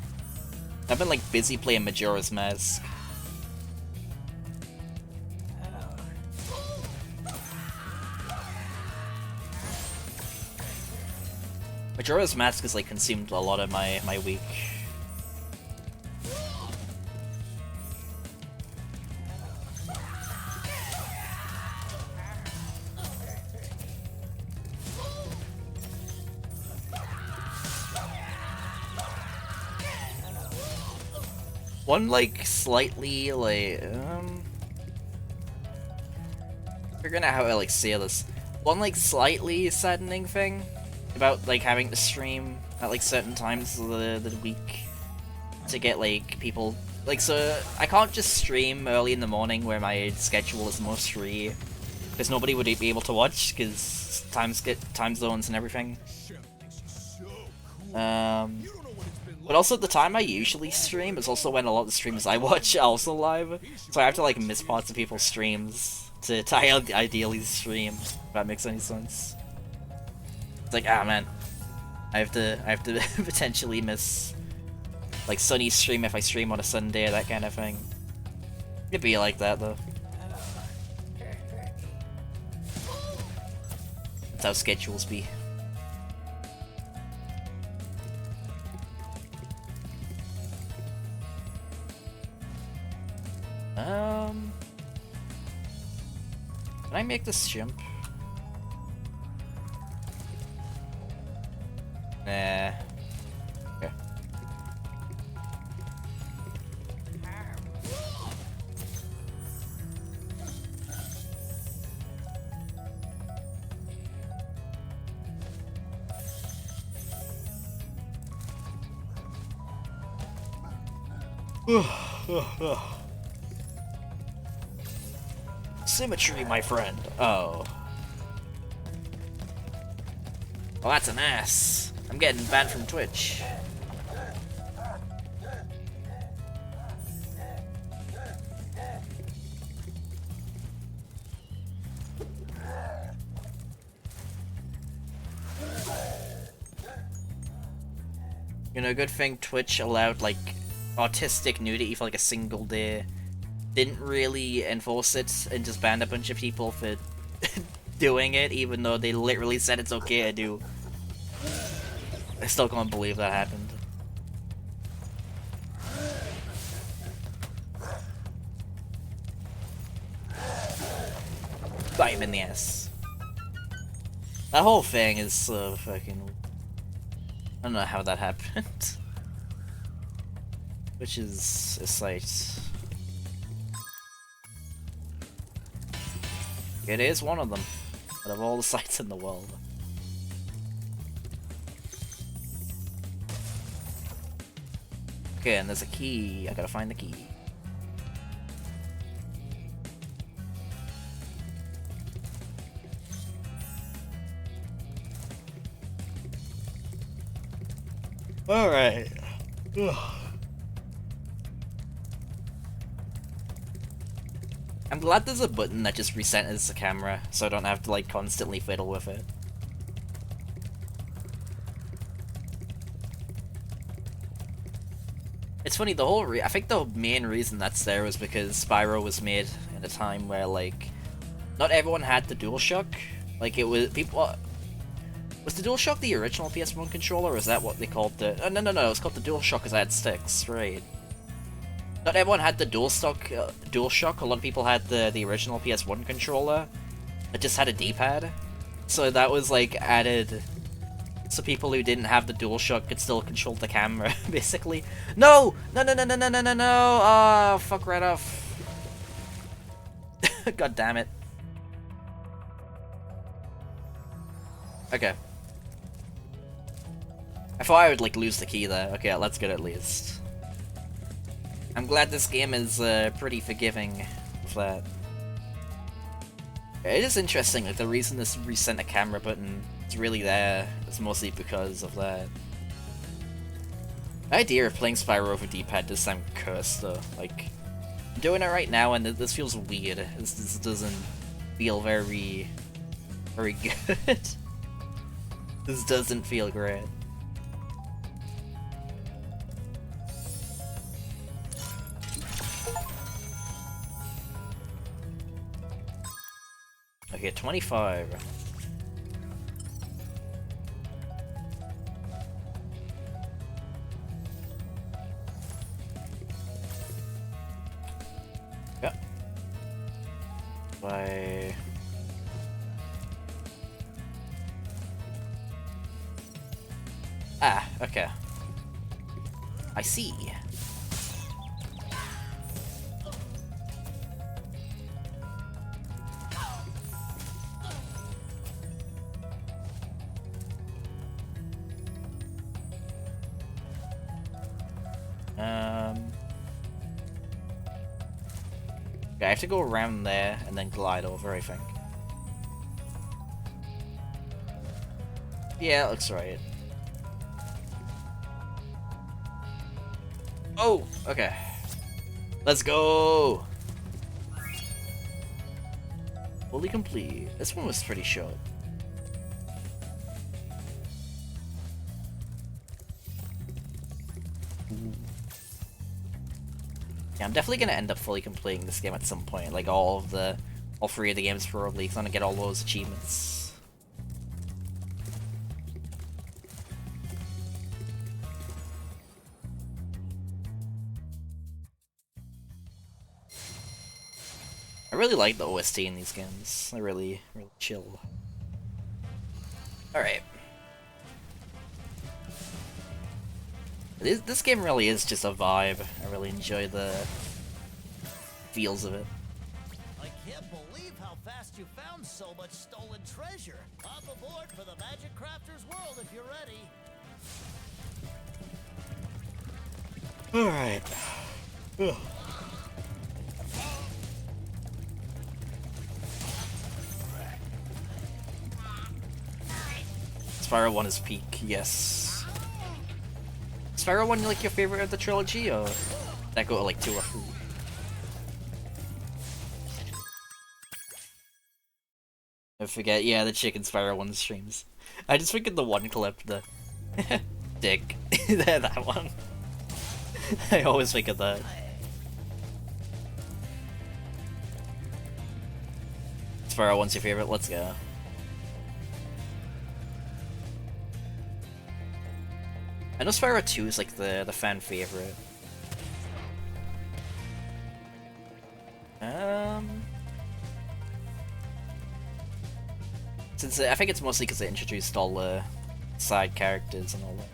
I've been like busy playing Majora's Mask. Majora's Mask has like consumed a lot of my week. One like slightly like figuring out how to like say this. One like slightly saddening thing about like having to stream at like certain times of the week to get like people like, so I can't just stream early in the morning where my schedule is most free because nobody would be able to watch because time zones and everything. But also the time I usually stream is also when a lot of the streams I watch are also live, so I have to like miss parts of people's streams to ideally stream, if that makes any sense. It's like, ah man, I have to potentially miss like Sunny's stream if I stream on a Sunday, that kind of thing. It'd be like that though. That's how schedules be. Can I make this jump? Nah. Okay. Symmetry, my friend. Oh. Well, that's an ass. I'm getting banned from Twitch. You know, good thing Twitch allowed, like, autistic nudity for, like, a single day. Didn't really enforce it and just banned a bunch of people for doing it, even though they literally said it's okay to do. I still can't believe that happened. Bite him in the ass. That whole thing is so fucking... I don't know how that happened. Which is a sight. It is one of them, out of all the sites in the world. Okay, and there's a key. I gotta find the key. Alright. I'm glad there's a button that just recenters the camera, so I don't have to like constantly fiddle with it. It's funny, the whole I think the main reason that's there was because Spyro was made at a time where like not everyone had the DualShock. Like it was people. Was the DualShock the original PS1 controller, or is that what they called the? Oh, no, it's called the DualShock because I had sticks, right? Not everyone had the DualShock. A lot of people had the original PS1 controller that just had a D-pad. So that was like added, so people who didn't have the DualShock could still control the camera, basically. No! Oh, fuck right off. God damn it. Okay. I thought I would like lose the key there. Okay, that's good at least. I'm glad this game is pretty forgiving of that. It is interesting, like the reason this recenter camera button is really there is mostly because of that. The idea of playing Spyro over D-pad does sound cursed though. Like, I'm doing it right now and this feels weird. This doesn't feel very good. This doesn't feel great. Okay, 25. Yeah. By... Ah, okay. I see. Okay, I have to go around there and then glide over, I think. Yeah, it looks right. Oh, okay. Let's go! Fully complete. This one was pretty short. Yeah, I'm definitely gonna end up fully completing this game at some point. Like all three of the games probably. Gonna get all those achievements. I really like the OST in these games. They're really chill. Alright. This game really is just a vibe. I really enjoy the feels of it. I can't believe how fast you found so much stolen treasure. Hop aboard for the Magic Crafter's world if you're ready. Alright. Spyro 1 is peak, yes. Spyro 1 like your favorite of the trilogy, or that go to like 2 or 3? I forget, yeah, the chicken Spyro 1 streams. I just think of the one clip, the dick. That one. I always think of that. Spyro 1's your favorite? Let's go. I know Spyro 2 is like the fan favorite. Since I think it's mostly because they introduced all the side characters and all that.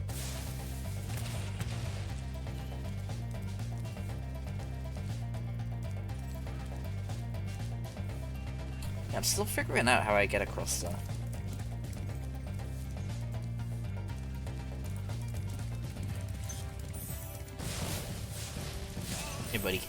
Yeah, I'm still figuring out how I get across there. Hey, buddy.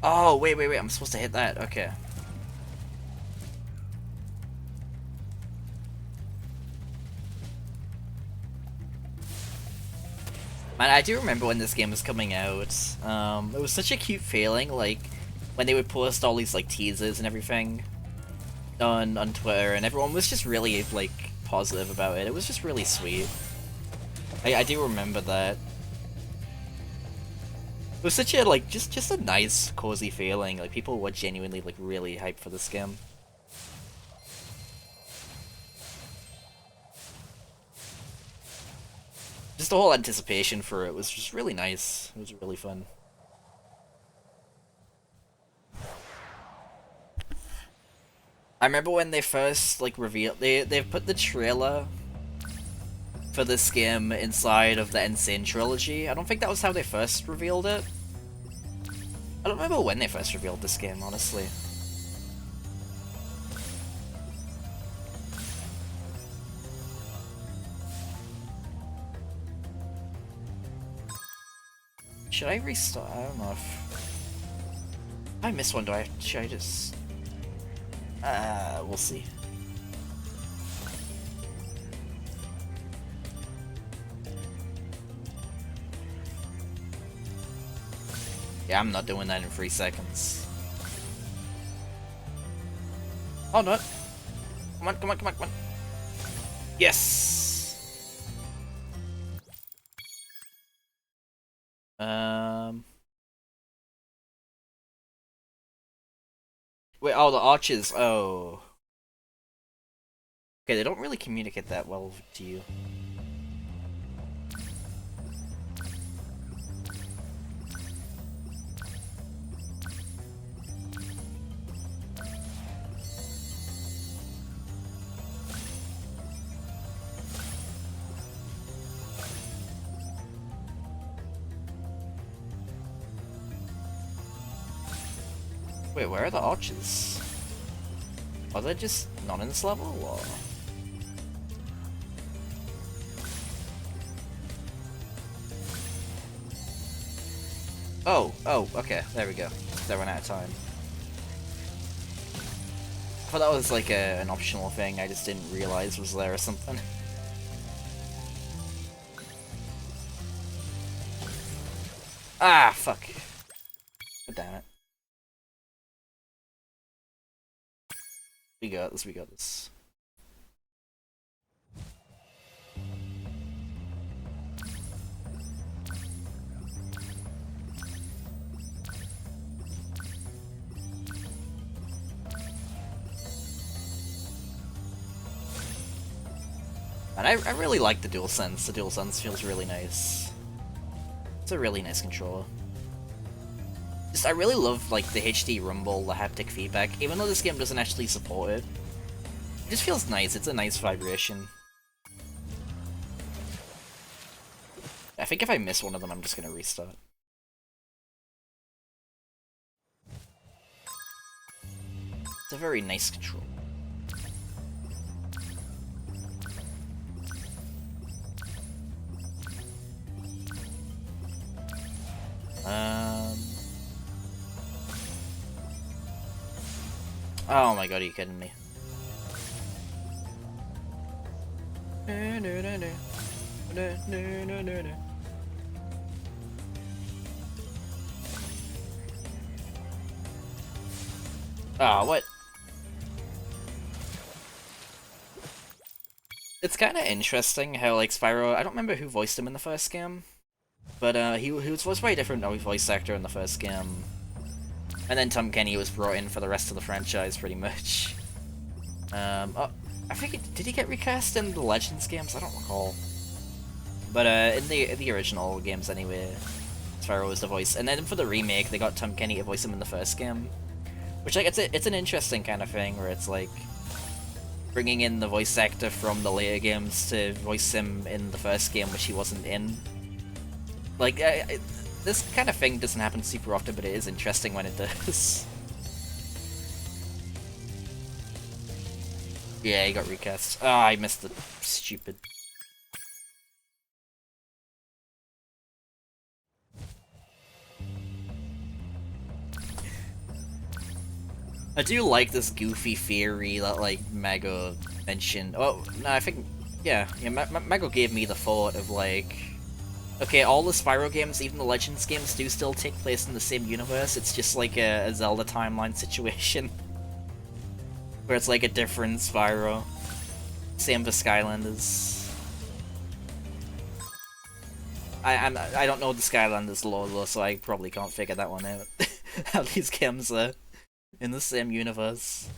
Oh, wait, I'm supposed to hit that. Okay. Man, I do remember when this game was coming out. It was such a cute feeling, like, when they would post all these, like, teasers and everything on Twitter, and everyone was just really, like, positive about it. It was just really sweet. I do remember that. It was such a, like, just a nice, cozy feeling. Like, people were genuinely, like, really hyped for this game. Just the whole anticipation for it was just really nice. It was really fun. I remember when they first, like, revealed... They've put the trailer for this game inside of the Insane Trilogy. I don't think that was how they first revealed it. I don't remember when they first revealed this game, honestly. Should I restart? I don't know if I miss one. Should I just? We'll see. Yeah, I'm not doing that in 3 seconds. Oh no! Come on, come on, come on, come on! Yes! Wait, oh, the arches. Oh. Okay, they don't really communicate that well to you. Wait, where are the arches? Are they just not in this level, or? Oh, okay, there we go. They ran out of time. I thought that was like an optional thing I just didn't realize was there or something. Ah, fuck. God damn it. We got this, we got this. And I really like the DualSense. The DualSense feels really nice. It's a really nice controller. I really love, like, the HD rumble, the haptic feedback, even though this game doesn't actually support it. It just feels nice, it's a nice vibration. I think if I miss one of them, I'm just gonna restart. It's a very nice control. Oh my god, are you kidding me? Ah, what? It's kind of interesting how, like, Spyro, I don't remember who voiced him in the first game, but he was voiced by a different voice actor in the first game. And then Tom Kenny was brought in for the rest of the franchise, pretty much. Oh, I think did he get recast in the Legends games? I don't recall. But in the original games anyway, Spyro was the voice. And then for the remake, they got Tom Kenny to voice him in the first game, which like it's an interesting kind of thing where it's like bringing in the voice actor from the later games to voice him in the first game, which he wasn't in. Like, this kind of thing doesn't happen super often, but it is interesting when it does. Yeah, he got recast. Oh, I missed the stupid... I do like this goofy theory that, like, Mago mentioned. Oh, no, I think... Yeah, Mago gave me the thought of, like... Okay, all the Spyro games, even the Legends games, do still take place in the same universe. It's just like a Zelda timeline situation. Where it's like a different Spyro. Same for Skylanders. I don't know the Skylanders lore though, so I probably can't figure that one out. How these games are in the same universe.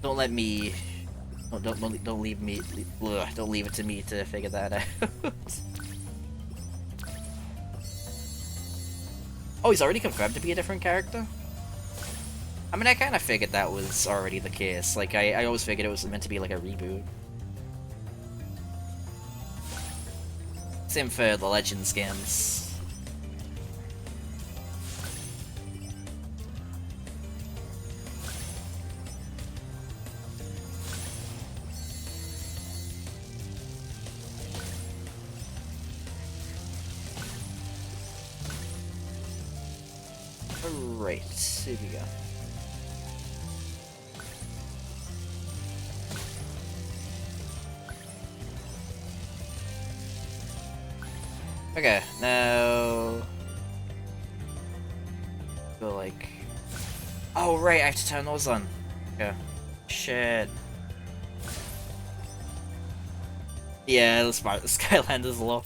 Don't let me... Don't leave me... Don't leave it to me to figure that out. Oh, he's already confirmed to be a different character? I mean, I kind of figured that was already the case. Like, I always figured it was meant to be like a reboot. Same for the Legends games. Alright, here we go. Okay, now... Go like... Oh right, I have to turn those on. Okay. Shit. Yeah, the Skylanders low.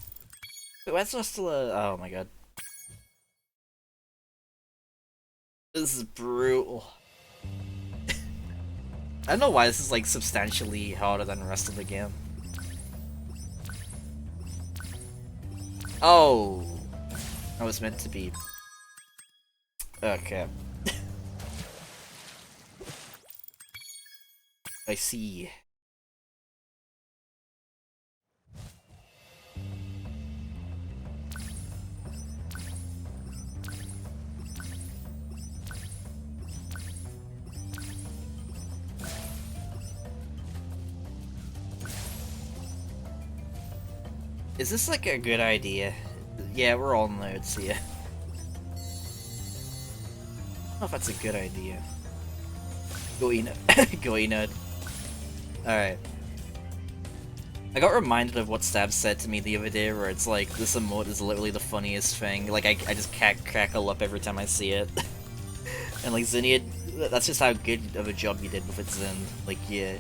Wait, where's the still a... Oh my god. This is brutal. I don't know why this is like substantially harder than the rest of the game. Oh, that was meant to be. Okay. I see. Is this like a good idea? Yeah, we're all nerds here. I don't know if that's a good idea. Go nerd. Alright. I got reminded of what Stab said to me the other day, where it's like, this emote is literally the funniest thing. Like, I just crackle up every time I see it. And like, Zinnia, that's just how good of a job you did with it, Zin. Like, yeah.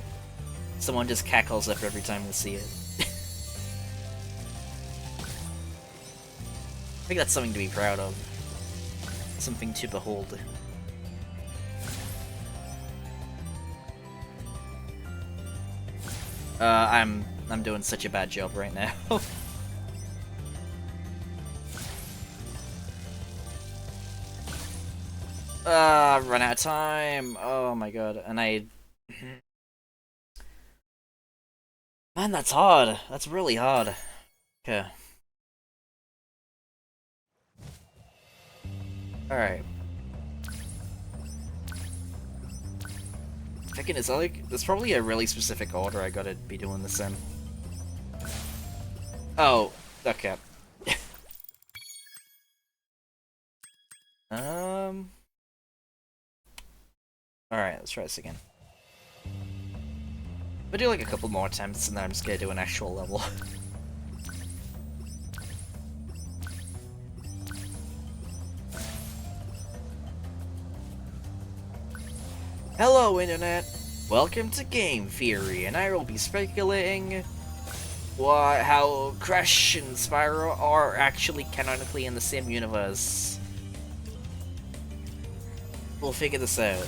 Someone just cackles up every time they see it. I think that's something to be proud of. Something to behold. I'm doing such a bad job right now. Run out of time. Oh my god. And I... Man, that's hard. That's really hard. Okay. Alright. Checking is like, there's probably a really specific order I gotta be doing this in. Oh, okay. Alright, let's try this again. We'll do like a couple more attempts and then I'm just gonna do an actual level. Hello, Internet! Welcome to Game Theory, and I will be speculating how Crash and Spyro are actually canonically in the same universe. We'll figure this out.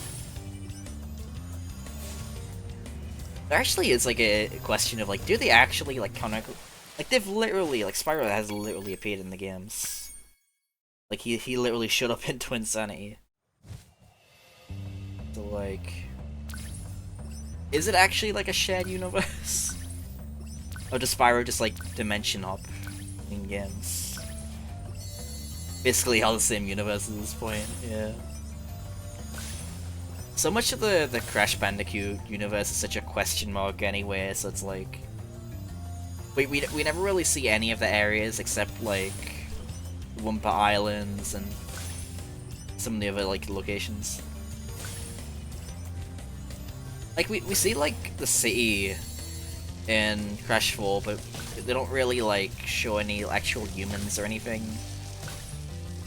There actually is like a question of like, do they actually like canonically, like they've literally, like Spyro has literally appeared in the games. Like he literally showed up in Twinsanity. So like, is it actually like a shared universe? Or does Spyro just like dimension hop in games? Basically all the same universe at this point, yeah. So much of the Crash Bandicoot universe is such a question mark anyway, so it's like... We never really see any of the areas except like Wumpa Islands and some of the other like locations. Like we see like the city in Crash 4, but they don't really like show any actual humans or anything.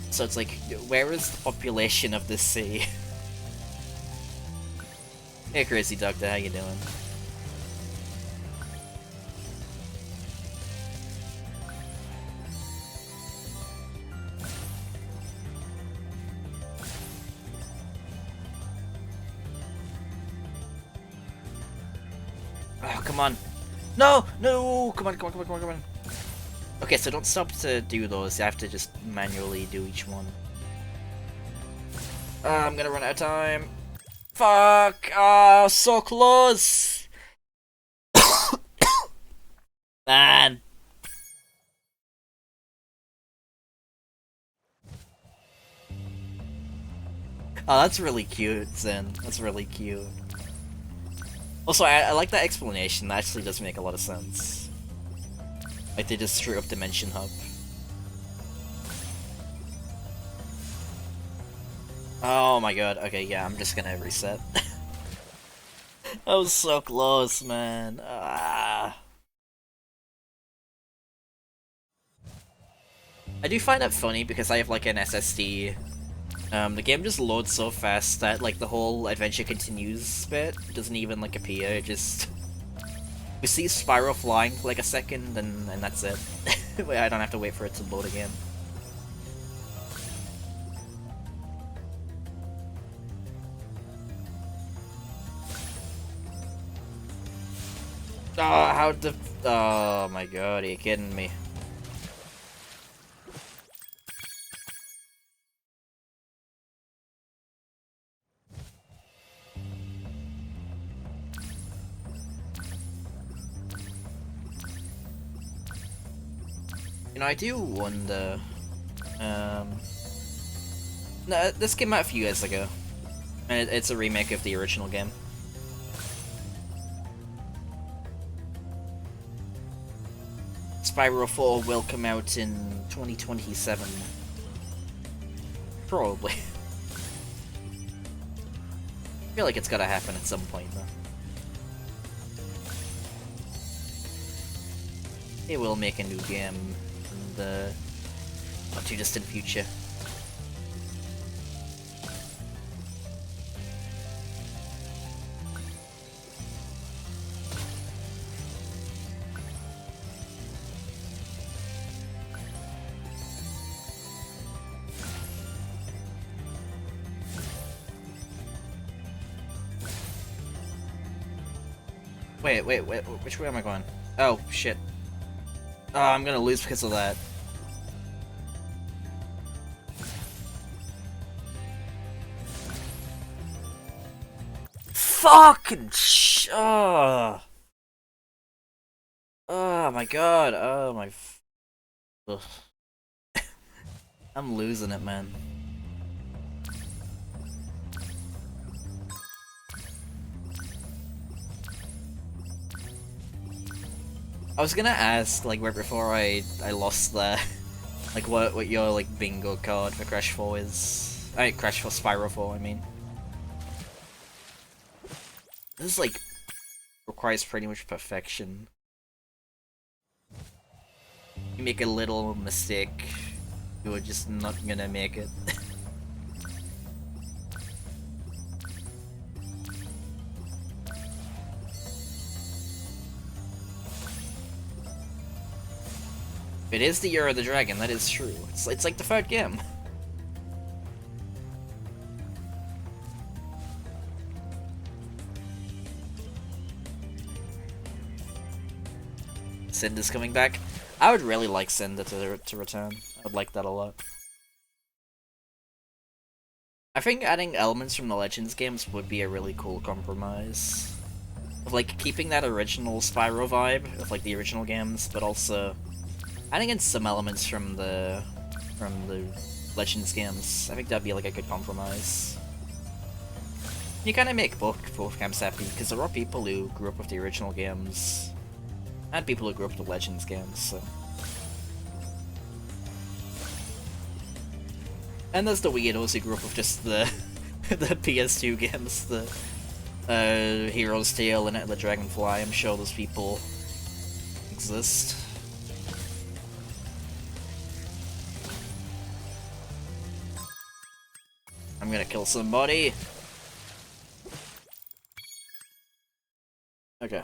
So it's like, where is the population of this city? Hey Crazy Doctor, how you doing? Oh, come on. No! No! Come on, come on, come on, come on, come on. Okay, so don't stop to do those, you have to just manually do each one. I'm gonna run out of time. Fuck! Ah, so close! Man! Oh, that's really cute, Zen. That's really cute. Also, I like that explanation. That actually does make a lot of sense. Like, they just straight up dimension hop. Oh my god, okay, yeah, I'm just gonna reset. I was so close, man. Ah. I do find that funny because I have like an SSD. The game just loads so fast that like the whole adventure continues bit doesn't even like appear, it just... We see Spyro flying for like a second and that's it. I don't have to wait for it to load again. Oh, how the... Oh my god, are you kidding me? You know, I do wonder... No, this came out a few years ago. And it's a remake of the original game. Spyro 4 will come out in 2027. Probably. I feel like it's gotta happen at some point, though. They will make a new game in the not too distant future. Wait, which way am I going? Oh, shit. Oh, I'm gonna lose because of that. Fucking oh. Oh my god, oh my ugh. I'm losing it, man. I was gonna ask, like, right before I lost there, like, what your, like, bingo card for Crash 4 is. Crash 4, Spyro 4, I mean. This is, like, requires pretty much perfection. You make a little mistake, you're just not gonna make it. It is the Year of the Dragon, that is true. It's like the third game. Cinder's coming back. I would really like Cinder to return. I would like that a lot. I think adding elements from the Legends games would be a really cool compromise. Of like keeping that original Spyro vibe of like the original games, but also adding in some elements from the Legends games. I think that'd be like a good compromise. You kind of make both camps happy, because there are people who grew up with the original games and people who grew up with the Legends games, so. And there's the weirdos who grew up with just the the PS2 games, the Hero's Tale and the Dragonfly. I'm sure those people exist. I'm gonna kill somebody. Okay.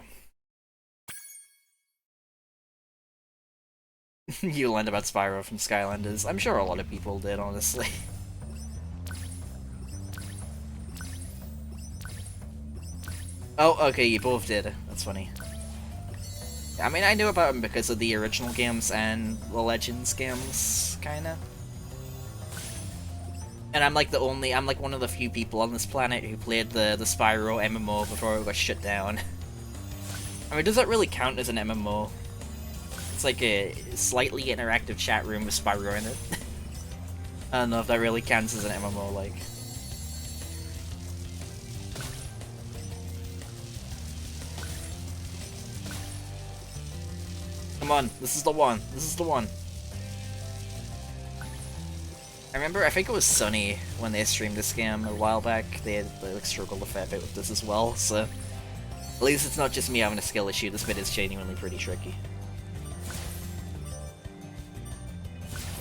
You learned about Spyro from Skylanders. I'm sure a lot of people did, honestly. Oh, okay, you both did. That's funny. I mean, I knew about him because of the original games and the Legends games, kinda. And I'm like one of the few people on this planet who played the Spyro MMO before it got shut down. I mean, does that really count as an MMO? It's like a slightly interactive chat room with Spyro in it. I don't know if that really counts as an MMO, like. Come on, this is the one. This is the one. I remember, I think it was Sunny when they streamed this game a while back. They like struggled a fair bit with this as well, so at least it's not just me having a skill issue. This bit is genuinely pretty tricky.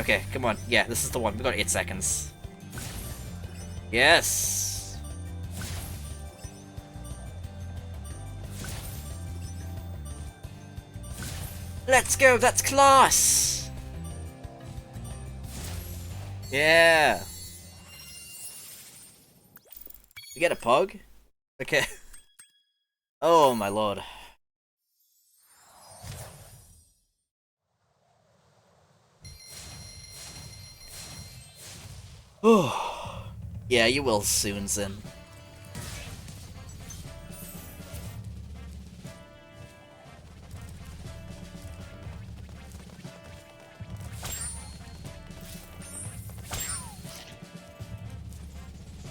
Okay, come on. Yeah, this is the one. We got 8 seconds. Yes! Let's go! That's class! Yeah! You get a pug? Okay. Oh my lord. Oh, yeah, you will soon, Zin.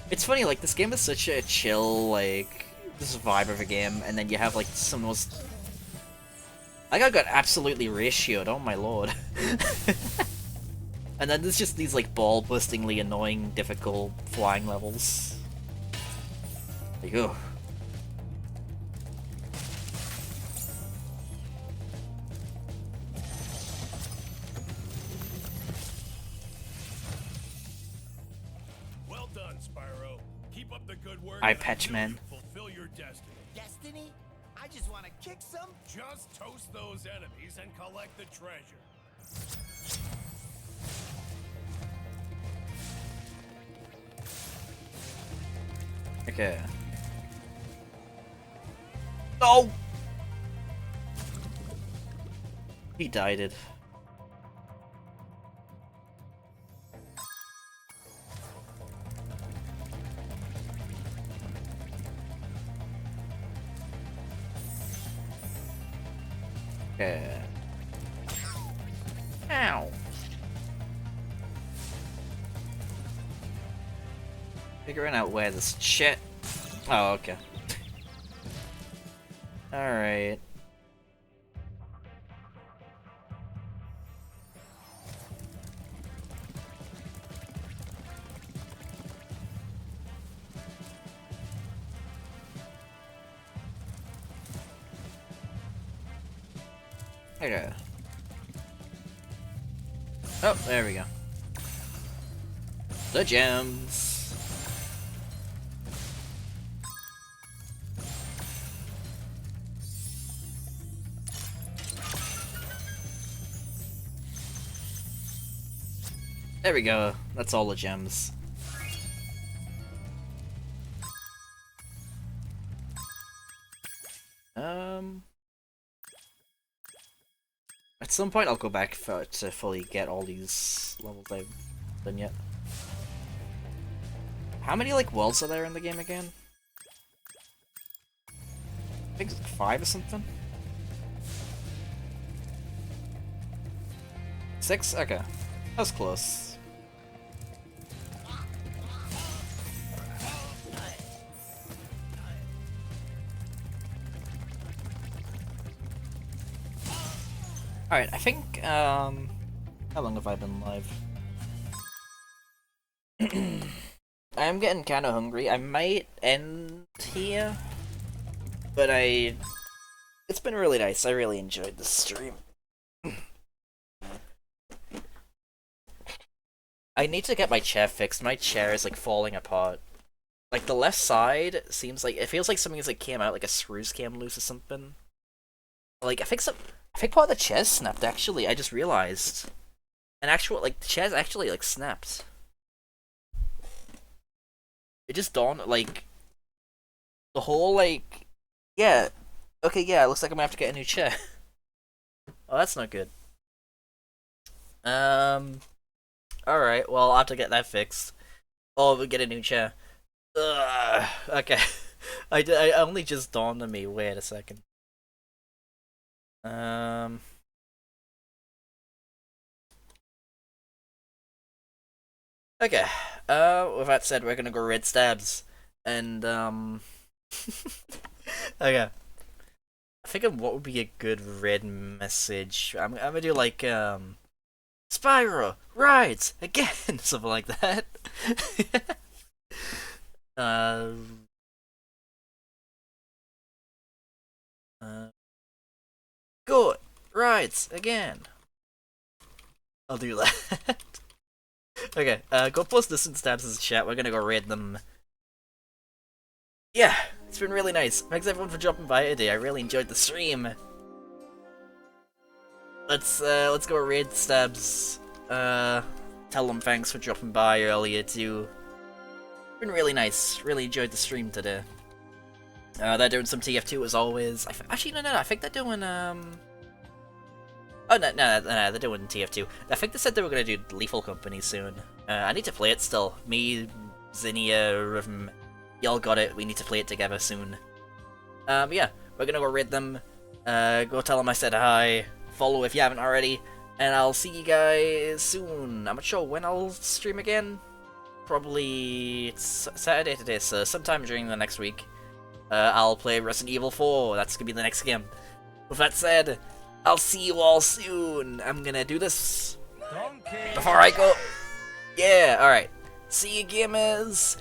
It's funny, like, this game is such a chill, like, this vibe of a game, and then you have, like, some most... Like, I got absolutely ratioed, oh my lord. And then there's just these, like, ball-bustingly annoying, difficult flying levels. There you go. Well done, Spyro. Keep up the good work. Eye patch, man. Fulfill your destiny. Destiny? I just want to kick some. Just toast those enemies and collect the treasure. Okay. No! He died it. Okay. Ow. Figuring out where this shit. Oh, okay. Alright. Okay. Oh, there we go. The gems. There we go. That's all the gems. At some point I'll go back to fully get all these levels I've done yet. How many, like, worlds are there in the game again? I think it's like 5 or something? 6? Okay. That was close. Alright, I think, how long have I been live? I am getting kinda hungry. I might end here, but it's been really nice. I really enjoyed the stream. I need to get my chair fixed. My chair is, like, falling apart. Like, the left side seems like, it feels like something's, like, came out, like a screws came loose or something. Like, I think part of the chair snapped, actually. I just realized. An actual, like, the chair's actually, like, snapped. It just dawned, like, the whole, like, yeah. Okay, yeah, it looks like I'm gonna have to get a new chair. Oh, that's not good. Alright, well, I'll have to get that fixed. Or we'll get a new chair. Ugh, okay. I only just dawned on me. Wait a second. Okay. With that said, we're gonna go raid stabs. And, okay. I think of what would be a good raid message. I'm gonna do, like, Spyro rides again! Something like that. Good rides again. I'll do that. Okay, go post this in stabs as a chat. We're gonna go raid them. Yeah, it's been really nice. Thanks everyone for dropping by today. I really enjoyed the stream. Let's go raid stabs. Tell them thanks for dropping by earlier too. It's been really nice. Really enjoyed the stream today. They're doing some TF2 as always. Actually, no, I think they're doing, Oh, no, they're doing TF2. I think they said they were gonna do Lethal Company soon. I need to play it still. Me, Zinnia, Rhythm, y'all got it. We need to play it together soon. Yeah, we're gonna go raid them. Go tell them I said hi. Follow if you haven't already. And I'll see you guys soon. I'm not sure when I'll stream again. Probably it's Saturday today, so sometime during the next week. I'll play Resident Evil 4. That's gonna be the next game. With that said, I'll see you all soon. I'm gonna do this before I go. Yeah, alright. See you, gamers.